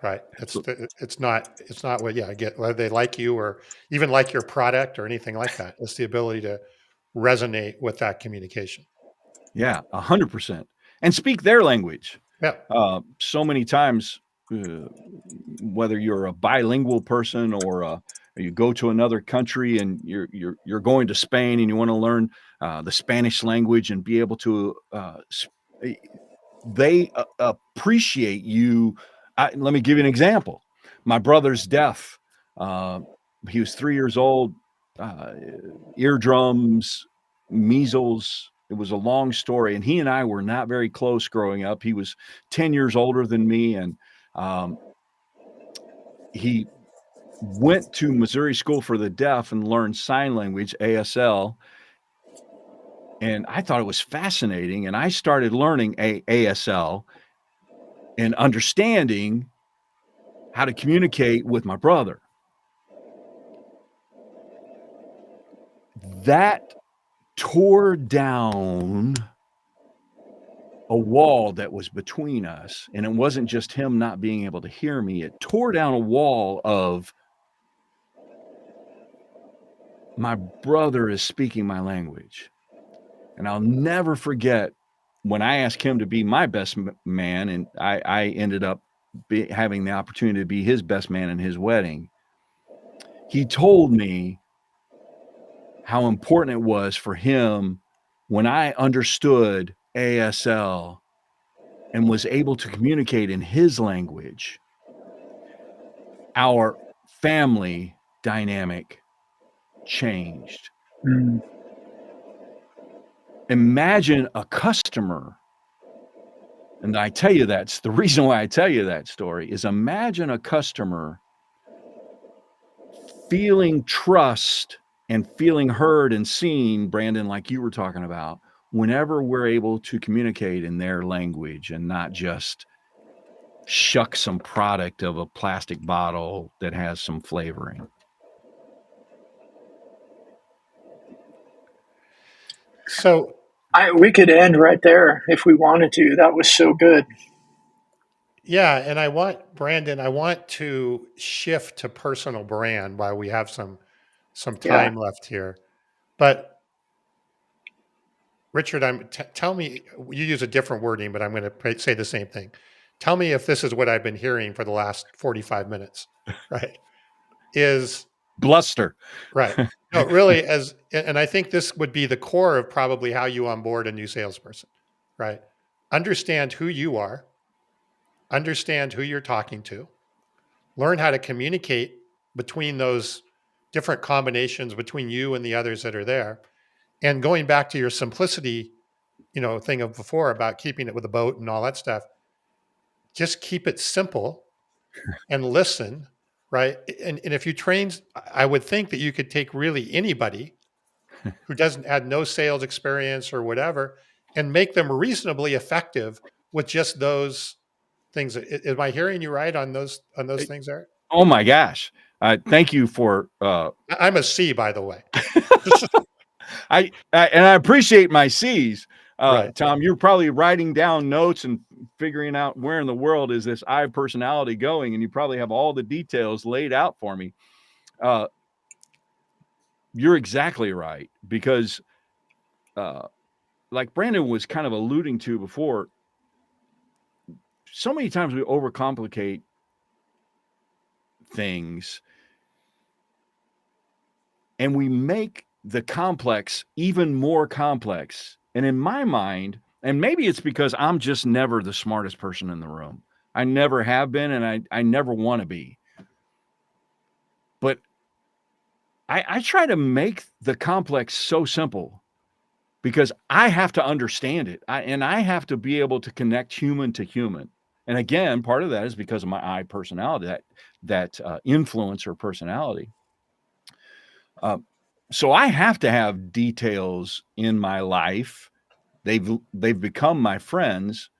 right? It's not what, yeah, I get whether they like you or even like your product or anything like that. It's the ability to resonate with that communication. Yeah, 100%. And speak their language. Yeah. So many times, whether you're a bilingual person or you go to another country and you're going to Spain and you want to learn the Spanish language and be able to, they appreciate you. Let me give you an example. My brother's deaf. He was 3 years old, eardrums, measles. It was a long story. And he and I were not very close growing up. He was 10 years older than me. And he went to Missouri School for the Deaf and learned sign language, ASL. And I thought it was fascinating. And I started learning ASL and understanding how to communicate with my brother. That tore down a wall that was between us. And it wasn't just him not being able to hear me. It tore down a wall of my brother is speaking my language. And I'll never forget when I asked him to be my best man, and I ended up having the opportunity to be his best man in his wedding. He told me how important it was for him when I understood ASL and was able to communicate in his language. Our family dynamic changed. Mm. Imagine a customer, and I tell you that's the reason why I tell you that story is imagine a customer feeling trust and feeling heard and seen, Brandon, like you were talking about, whenever we're able to communicate in their language and not just shuck some product of a plastic bottle that has some flavoring. So We could end right there if we wanted to. That was so good. yeah, and Brandon, I want to shift to personal brand while we have some Yeah. time left here. But Richard, tell me, you use a different wording, but I'm going to say the same thing. Tell me if this is what I've been hearing for the last 45 minutes, right? Is Bluster. right. No, really, and I think this would be the core of probably how you onboard a new salesperson, right? Understand who you are, understand who you're talking to, learn how to communicate between those different combinations between you and the others that are there. And going back to your simplicity, thing of before about keeping it with a boat and all that stuff, just keep it simple and listen, right? And if you train, I would think that you could take really anybody who doesn't had no sales experience or whatever and make them reasonably effective with just those things. Am I hearing you right on those things there? Oh my gosh. Thank you for I'm a C, by the way. I appreciate my C's. Right. Tom, you're probably writing down notes and figuring out where in the world is this I personality going, and you probably have all the details laid out for me. You're exactly right, because like Brandon was kind of alluding to before, so many times we overcomplicate things and we make the complex even more complex. And in my mind, and maybe it's because I'm just never the smartest person in the room. I never have been, and I never want to be. But I try to make the complex so simple because I have to understand it. I have to be able to connect human to human. And again, part of that is because of my I personality, that influencer personality. So I have to have details in my life. They've become my friends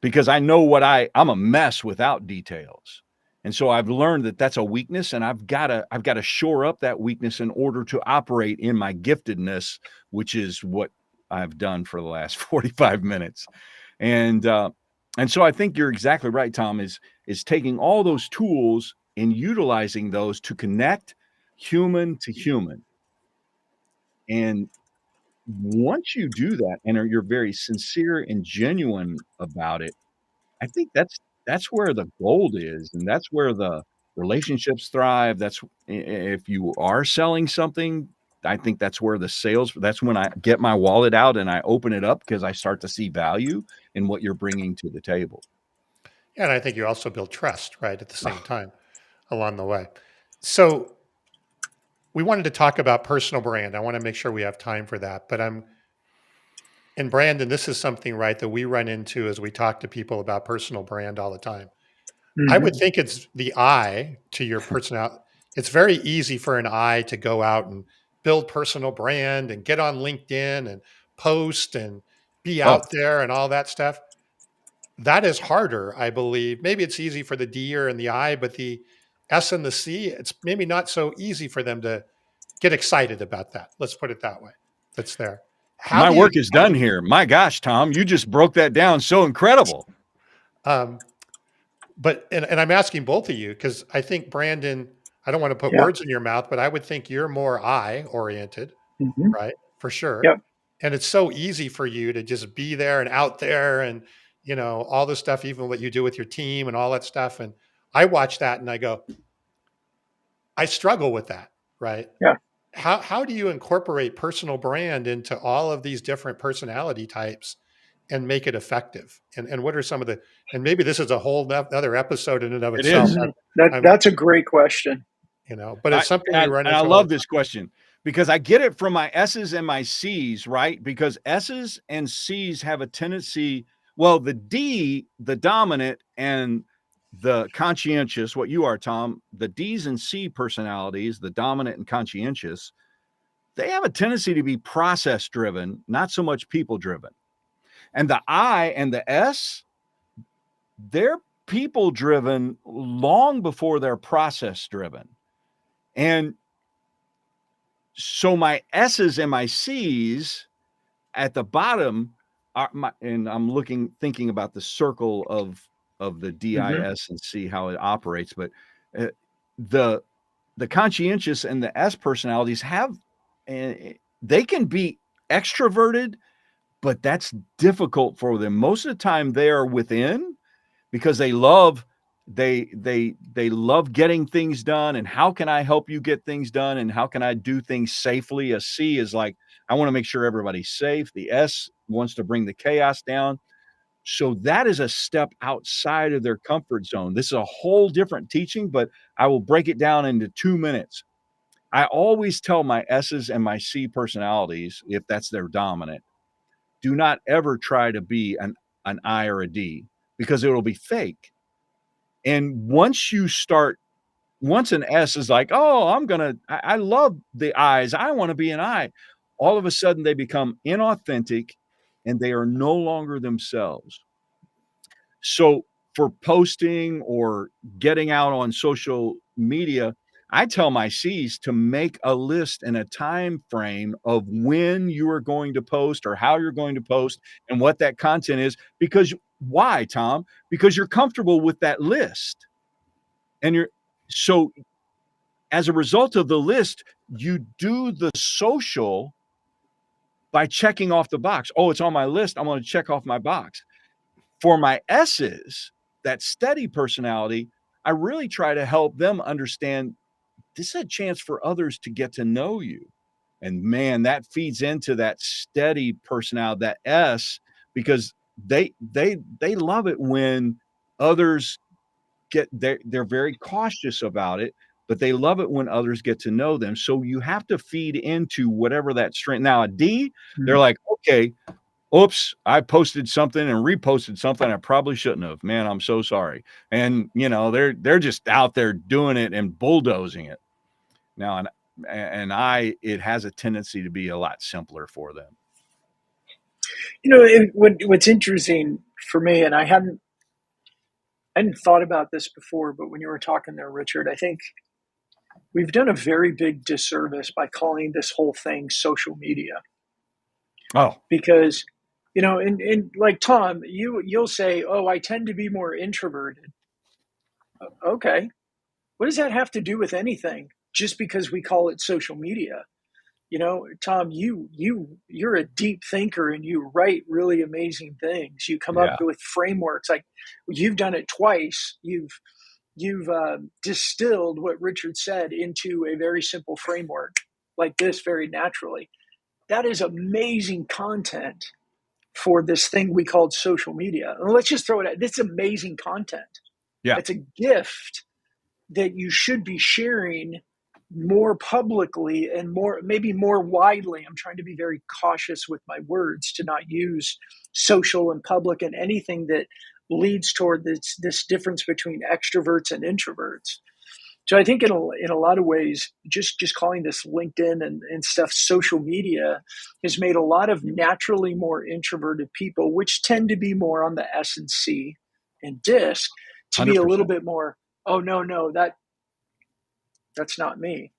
because I know I'm a mess without details. And so I've learned that that's a weakness, and I've got to shore up that weakness in order to operate in my giftedness, which is what I've done for the last 45 minutes. And so I think you're exactly right, Tom, is taking all those tools and utilizing those to connect human to human. And once you do that and you're very sincere and genuine about it, I think that's where the gold is, and that's where the relationships thrive. That's if you are selling something, I think that's when I get my wallet out and I open it up because I start to see value in what you're bringing to the table. Yeah, and I think you also build trust, right, at the same time along the way. So we wanted to talk about personal brand. I want to make sure we have time for that. But and Brandon, this is something, right, that we run into as we talk to people about personal brand all the time. I would Mm-hmm. think it's the I to your personality. It's very easy for an I to go out and build personal brand and get on LinkedIn and post and be Oh, out there and all that stuff. That is harder, I believe. Maybe it's easy for the D or and the I, but the S and the C, it's maybe not so easy for them to get excited about that. Let's put it that way. That's there. How my do you, work is done here. My gosh, Tom, you just broke that down so incredible. um, and I'm asking both of you because I think Brandon, I don't want to put Yeah. words in your mouth, but I would think you're more I oriented, Mm-hmm. right? For sure. Yep. And it's so easy for you to just be there and out there and, all the stuff, even what you do with your team and all that stuff. And I watch that and I go, I struggle with that, right? Yeah. How do you incorporate personal brand into all of these different personality types and make it effective? And what are some of the, and maybe this is a whole other episode in and of It itself. is. Mm-hmm. I'm, That's a great question. but it's something we run And I into all love the this question because I get it from my S's and my C's, right? Because S's and C's have a tendency, well, the D, the dominant, and the conscientious, what you are, Tom, the D's and C personalities, the dominant and conscientious, they have a tendency to be process driven, not so much people driven. And the I and the S, they're people driven long before they're process driven. And so my S's and my C's at the bottom are and I'm thinking about the circle of the Mm-hmm. DIS and see how it operates. But uh, the the conscientious and the S personalities have, uh, they can be extroverted, but that's difficult for them. Most of the time, they are within because they love getting things done, and how can I help you get things done, and how can I do things safely? A C is like, I want to make sure everybody's safe. The S wants to bring the chaos down. So that is a step outside of their comfort zone. This is a whole different teaching, but I will break it down into 2 minutes. I always tell my S's and my C personalities, if that's their dominant, do not ever try to be an I or a D because it'll be fake. And once an S is like, oh, I love the I's, I want to be an I, all of a sudden they become inauthentic and they are no longer themselves. So for posting or getting out on social media, I tell my C's to make a list and a time frame of when you are going to post or how you're going to post and what that content is. Because why, Tom? Because you're comfortable with that list. And you're so as a result of the list, you do the social by checking off the box. Oh, it's on my list. I'm going to check off my box. For my S's, that steady personality, I really try to help them understand this is a chance for others to get to know you. And man, that feeds into that steady personality, that S, because they love it when others they're very cautious about it, but they love it when others get to know them. So you have to feed into whatever that strength. Now, a D, they're like, okay, oops, I posted something and reposted something I probably shouldn't have. Man, I'm so sorry. And they're just out there doing it and bulldozing it. Now, it has a tendency to be a lot simpler for them. What's interesting for me, and I hadn't thought about this before, but when you were talking there, Richard, I think we've done a very big disservice by calling this whole thing social media. Oh, because, and like Tom, you'll say, "Oh, I tend to be more introverted." Okay, what does that have to do with anything? Just because we call it social media? Tom, you're a deep thinker and you write really amazing things. You come up yeah. with frameworks. Like, you've done it twice. You've distilled what Richard said into a very simple framework like this very naturally. That is amazing content for this thing we called social media. And let's just throw it out. This is amazing content. Yeah. It's a gift that you should be sharing more publicly and maybe more widely. I'm trying to be very cautious with my words to not use social and public and anything that leads toward this difference between extroverts and introverts. So I think in a lot of ways, just calling this LinkedIn and stuff social media has made a lot of naturally more introverted people, which tend to be more on the S and C and DISC, to be a 100%. little bit more, oh, no, that's not me.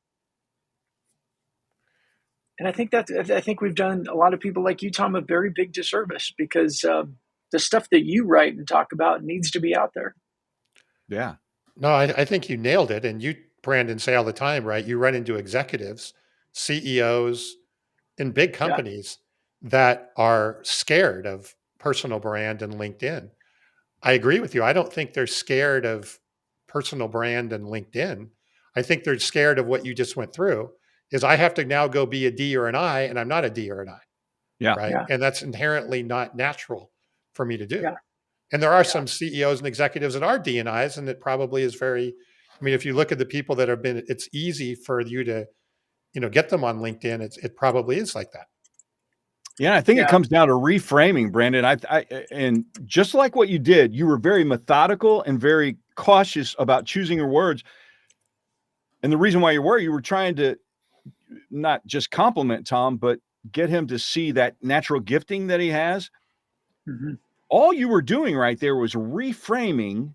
And I think we've done a lot of people like you, Tom, a very big disservice, because the stuff that you write and talk about needs to be out there. Yeah. No, I think you nailed it. And you, Brandon, say all the time, right? You run into executives, CEOs in big companies that are scared of personal brand and LinkedIn. I agree with you. I don't think they're scared of personal brand and LinkedIn. I think they're scared of what you just went through, is I have to now go be a D or an I, and I'm not a D or an I, Yeah. right? Yeah. And that's inherently not natural for me to do. Yeah. And there are some CEOs and executives that are D and Is, and it probably is if you look at the people that have been, it's easy for you to, get them on LinkedIn. It probably is like that. Yeah, I think it comes down to reframing, Brandon. And just like what you did, you were very methodical and very cautious about choosing your words. And the reason why you were trying to not just compliment Tom, but get him to see that natural gifting that he has. Mm-hmm. All you were doing right there was reframing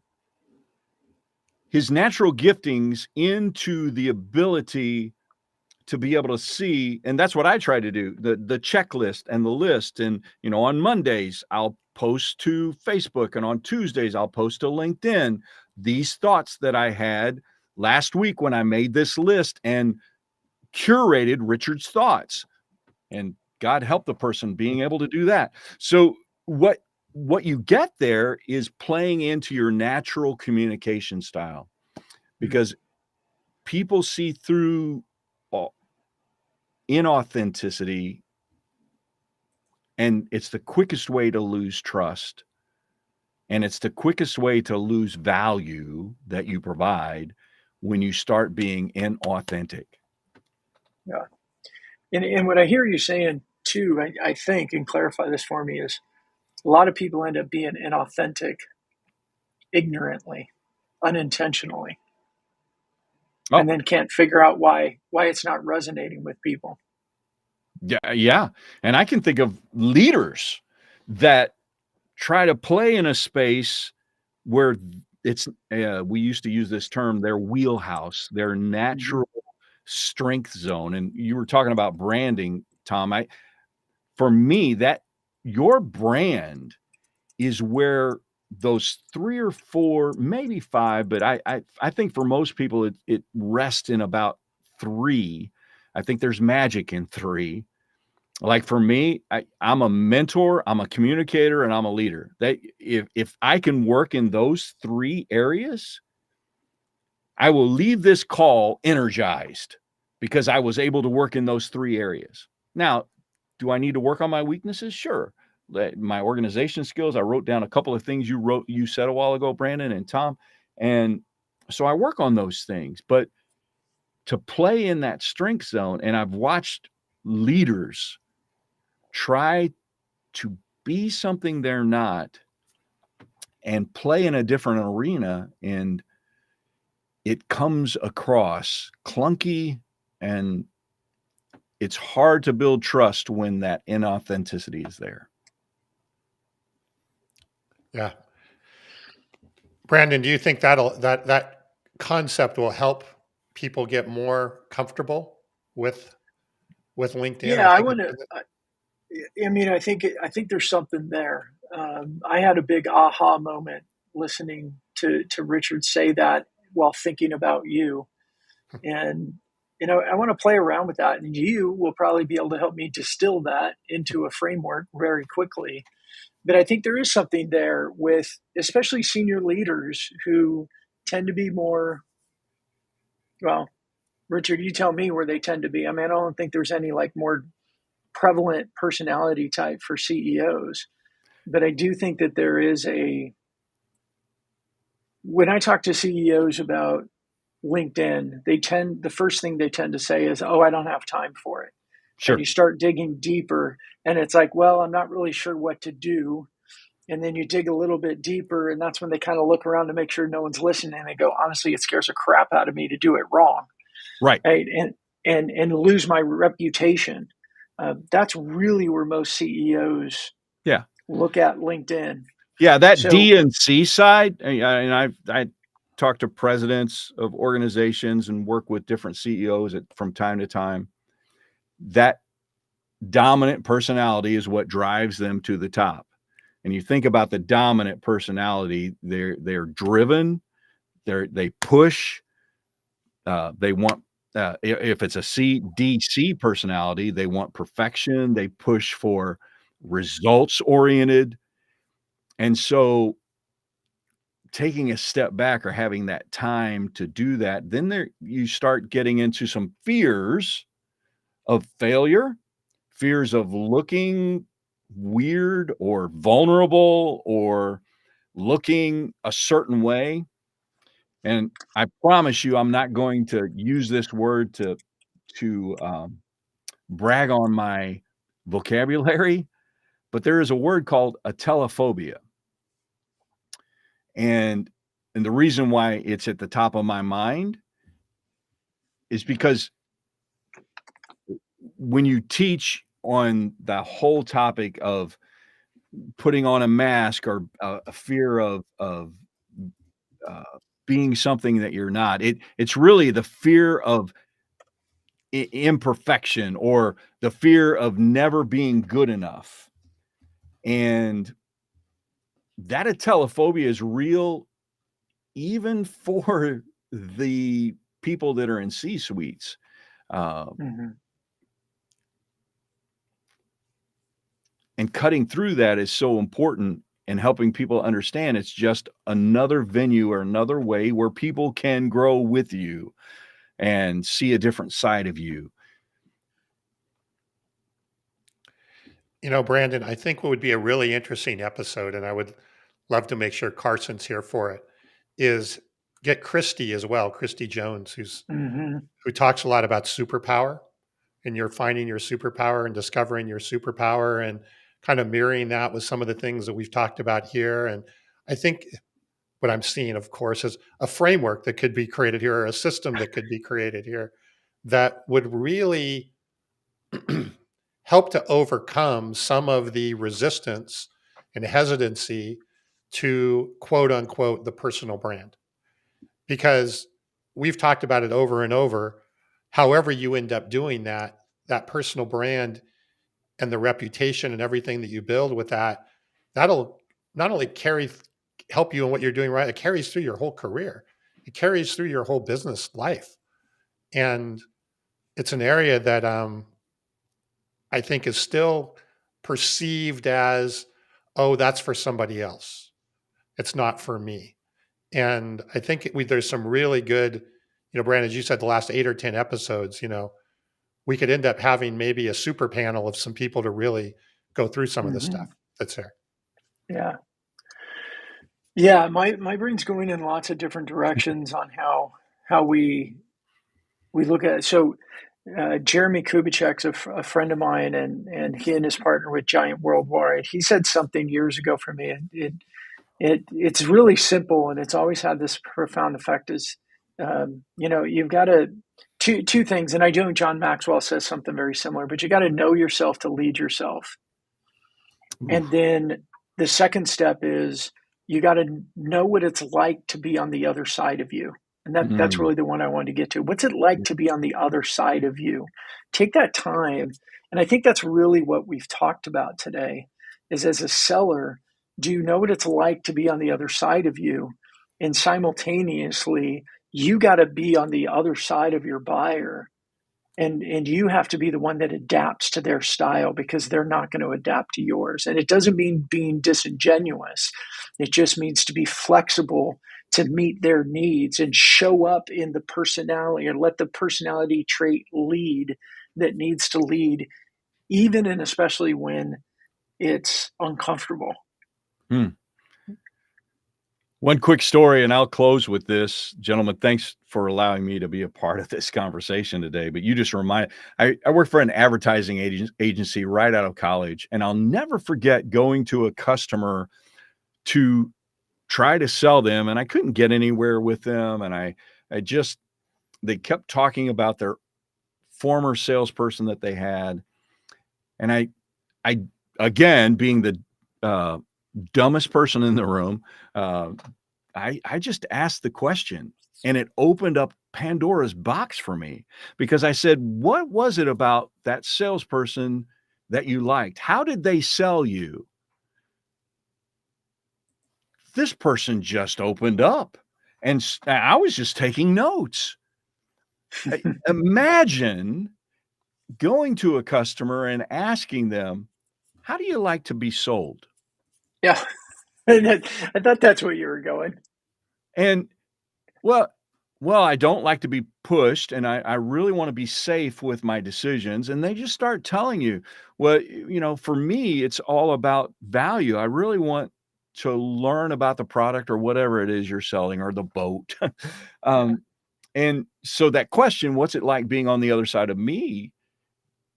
his natural giftings into the ability to be able to see. And that's what I try to do, the checklist and the list. And, on Mondays, I'll post to Facebook, and on Tuesdays, I'll post to LinkedIn these thoughts that I had last week when I made this list and curated Richard's thoughts. And God help the person being able to do that. So what you get there is playing into your natural communication style, because people see through inauthenticity, and it's the quickest way to lose trust, and it's the quickest way to lose value that you provide when you start being inauthentic. Yeah. And what I hear you saying too, I think, and clarify this for me, is a lot of people end up being inauthentic ignorantly, unintentionally, and then can't figure out why it's not resonating with people. Yeah. And I can think of leaders that try to play in a space where it's, we used to use this term, their wheelhouse, their natural strength zone. And you were talking about branding, Tom. For me, that your brand is where those 3 or 4, maybe 5, but I think for most people it rests in about 3. I think there's magic in 3. Like for me, I'm a mentor, I'm a communicator, and I'm a leader. If I can work in those 3 areas, I will leave this call energized because I was able to work in those 3 areas. Now, do I need to work on my weaknesses? Sure. My organization skills, I wrote down a couple of things you said a while ago, Brandon and Tom. And so I work on those things, but to play in that strength zone. And I've watched leaders try to be something they're not and play in a different arena, and it comes across clunky, and it's hard to build trust when that inauthenticity is there. Yeah. Brandon, do you think that concept will help people get more comfortable with LinkedIn? I Yeah, I think want to. I mean, I think there's something there. I had a big aha moment listening to Richard say that while thinking about you, and I want to play around with that, and you will probably be able to help me distill that into a framework very quickly. But I think there is something there with especially senior leaders who tend to be more, well, Richard, you tell me where they tend to be. I mean, I don't think there's any like more prevalent personality type for CEOs, but I do think that there is when I talk to CEOs about LinkedIn, the first thing they tend to say is, "Oh, I don't have time for it." And Sure. you start digging deeper and it's like, "Well, I'm not really sure what to do." And then you dig a little bit deeper, and that's when they kind of look around to make sure no one's listening. And they go, "Honestly, it scares the crap out of me to do it wrong, Right. right? And lose my reputation." That's really where most CEOs Yeah. look at LinkedIn. Yeah, that So, D and C side, and I talk to presidents of organizations and work with different CEOs from time to time. That dominant personality is what drives them to the top. And you think about the dominant personality, they're driven, they push, they want if it's a DC personality, they want perfection, they push for results oriented. And so taking a step back or having that time to do that, then you start getting into some fears of failure, fears of looking weird or vulnerable or looking a certain way. And I promise you, I'm not going to use this word to brag on my vocabulary, but there is a word called atelophobia. And and the reason why it's at the top of my mind is because when you teach on the whole topic of putting on a mask or a fear of uh, being something that you're not, it's really the fear of imperfection or the fear of never being good enough. And that atelophobia is real even for the people that are in C suites. Uh, mhm. and cutting through that is so important and helping people understand it's just another venue or another way where people can grow with you and see a different side of you. Brandon, I think what would be a really interesting episode, and I would love to make sure Carson's here for it, is get Christy as well, Christy Jones, Mhm. who talks a lot about superpower, and you're finding your superpower and discovering your superpower and kind of mirroring that with some of the things that we've talked about here. And I think what I'm seeing, of course, is a framework that could be created here, or a system that could be created here that would really help to overcome some of the resistance and hesitancy to quote unquote the personal brand. Because we've talked about it over and over. However, you end up doing that, that personal brand and the reputation and everything that you build with that, that'll not only help you in what you're doing right, it carries through your whole career. It carries through your whole business life. And it's an area that I think is still perceived as, oh, that's for somebody else. It's not for me. And I think there's some really good, Brandon, as you said, the last 8 or 10 episodes, we could end up having maybe a super panel of some people to really go through some of the stuff Mhm. that's there. Yeah. Yeah, my brain's going in lots of different directions on how we we look at, so Jeremy Kubicek's a friend of mine, and he and his partner with Giant Worldwide, he said something years ago for me. It's really simple, and it's always had this profound effect. Is you've got to two things, and I know John Maxwell says something very similar, but you got to know yourself to lead yourself. And then the second step is you got to know what it's like to be on the other side of you. And that's really the one I wanted to get to. What's it like to be on the other side of you? Take that time. And I think that's really what we've talked about today is, as a seller, do you know what it's like to be on the other side of you? And simultaneously, you got to be on the other side of your buyer. And you have to be the one that adapts to their style, because they're not going to adapt to yours. And it doesn't mean being disingenuous. It just means to be flexible to meet their needs and show up in the personality, or let the personality trait lead that needs to lead, even and especially when it's uncomfortable. One quick story, and I'll close with this. Gentlemen, thanks for allowing me to be a part of this conversation today. But you just remind, I worked for an advertising agency right out of college, and I'll never forget going to a customer to try to sell them, and I couldn't get anywhere with them. And they kept talking about their former salesperson that they had. And I again, being the dumbest person in the room, I just asked the question, and it opened up Pandora's box for me, because I said, what was it about that salesperson that you liked? How did they sell you? This person just opened up, and I was just taking notes. Imagine going to a customer and asking them, how do you like to be sold? Yeah. I thought that's where you were going. And well, I don't like to be pushed, and I really want to be safe with my decisions. And they just start telling you, well, for me, it's all about value. I really want to learn about the product or whatever it is you're selling, or the boat. And so that question, what's it like being on the other side of me,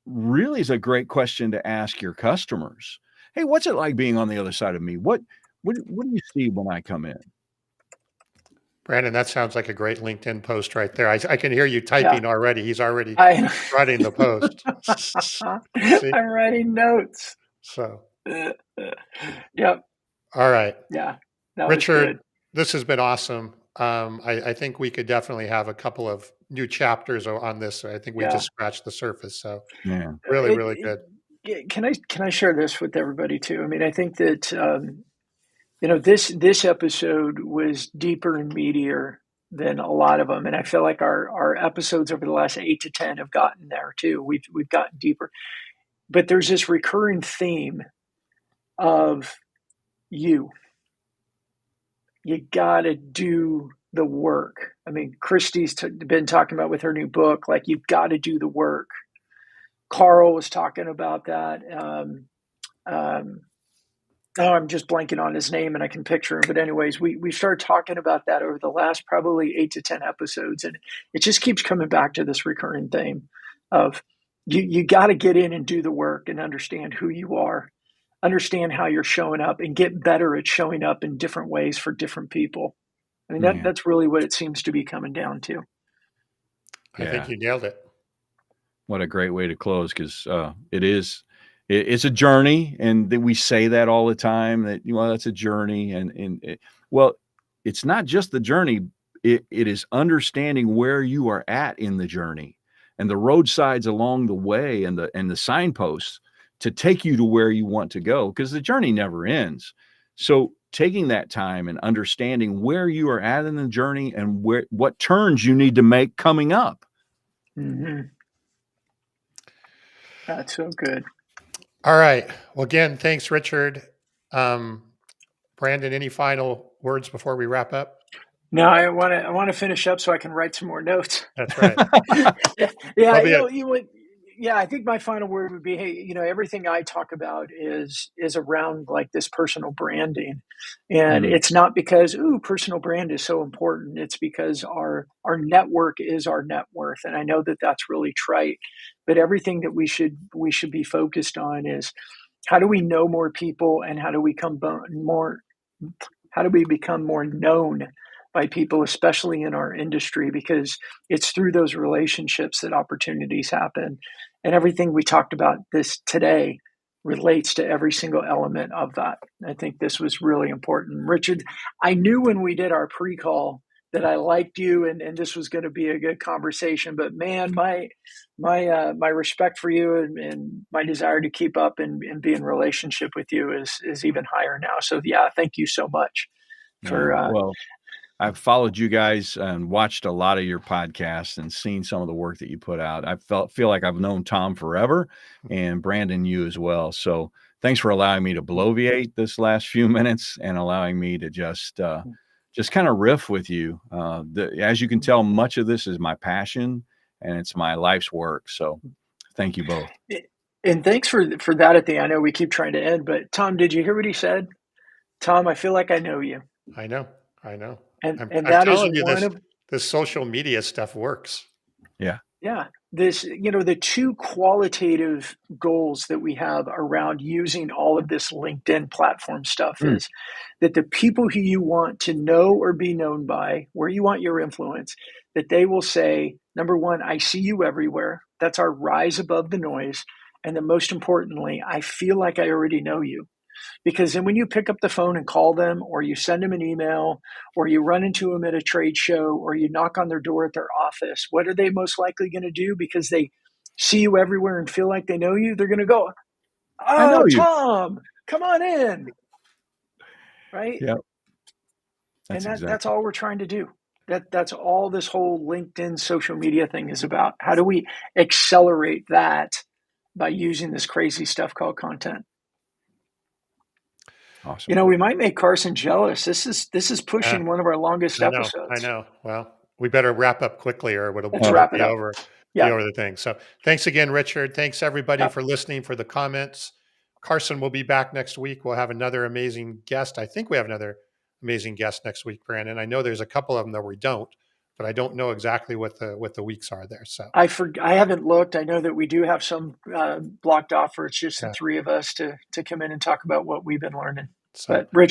really is a great question to ask your customers. Hey, what's it like being on the other side of me? What do you see when I come in? Brandon, that sounds like a great LinkedIn post right there. I can hear you typing already. He's already I, writing the post. See? I'm writing notes. So, Yep. all right. Yeah. That was Richard, good. this has been awesome. I think we could definitely have a couple of new chapters on this. I think we just scratched the surface. So, Yeah. really, really good. Can I share this with everybody too? I mean, I think that this episode was deeper and meatier than a lot of them, and I feel like our episodes over the last 8 to 10 have gotten there too. We've gotten deeper, but there's this recurring theme of you got to do the work. I mean, Christy's been talking about with her new book, like, you've got to do the work. Carl was talking about that. I'm just blanking on his name, and I can picture him. But anyways, we started talking about that over the last probably 8 to 10 episodes, and it just keeps coming back to this recurring theme of you got to get in and do the work and understand who you are, understand how you're showing up, and get better at showing up in different ways for different people. I mean, that's really what it seems to be coming down to. I think you nailed it. What a great way to close, because it's a journey, and we say that all the time, that it's a journey, and it's not just the journey. It is understanding where you are at in the journey, and the roadsides along the way, and the signposts to take you to where you want to go, because the journey never ends. So taking that time and understanding where you are at in the journey, and what turns you need to make coming up. Mm-hmm. That's so good. All right. Well, again, thanks, Richard. Brandon, any final words before we wrap up? No, I want to finish up so I can write some more notes. That's right. Yeah, Yeah, I think my final word would be, hey, everything I talk about is around like this personal branding. And Mm, it's not because, personal brand is so important. It's because our network is our net worth. And I know that that's really trite, but everything that we should be focused on is how do we know more people, and how do we become more known by people, especially in our industry, because it's through those relationships that opportunities happen. And everything we talked about this today relates to every single element of that. I think this was really important. Richard, I knew when we did our pre-call that I liked you, and this was going to be a good conversation. But man, my respect for you, and my desire to keep up and be in relationship with you is even higher now. So yeah, thank you so much yeah. for Well, I've followed you guys and watched a lot of your podcasts and seen some of the work that you put out. Feel like I've known Tom forever, and Brandon, you as well. So thanks for allowing me to bloviate this last few minutes and allowing me to just kind of riff with you. As you can tell, much of this is my passion and it's my life's work. So thank you both. and thanks for that at the end. I know we keep trying to end, but Tom, did you hear what he said? Tom, I feel like I know you. I know. I know. And I'm that is telling you one this of this social media stuff works. Yeah. Yeah. This, the two qualitative goals that we have around using all of this LinkedIn platform stuff Mm, is that the people who you want to know or be known by, where you want your influence, that they will say, number one, I see you everywhere. That's our rise above the noise. And then most importantly, I feel like I already know you. Because then when you pick up the phone and call them, or you send them an email, or you run into them at a trade show, or you knock on their door at their office, what are they most likely going to do? Because they see you everywhere and feel like they know you, they're going to go, I know oh, you. Tom, come on in. Right. Yeah. And That's that's exactly. all we're trying to do. That's all this whole LinkedIn social media thing is about. How do we accelerate that by using this crazy stuff called content? Awesome. We might make Carson jealous. This is Uh, pushing one of our longest I know. I episodes. know. Well, we better wrap up quickly or Let's Uh, it'll wrap it be up. over Yeah. the thing. So thanks again, Richard. Thanks everybody Yeah. for listening, for the comments. Carson will be back next week. We'll have another amazing guest. I think we have another amazing guest next week, Brandon. I know there's a couple of them that we don't, but I don't know exactly what the weeks are there. So I haven't looked. I know that we do have some blocked off, for it's just the yeah. three of us to come in and talk about what we've been learning. So But Rich,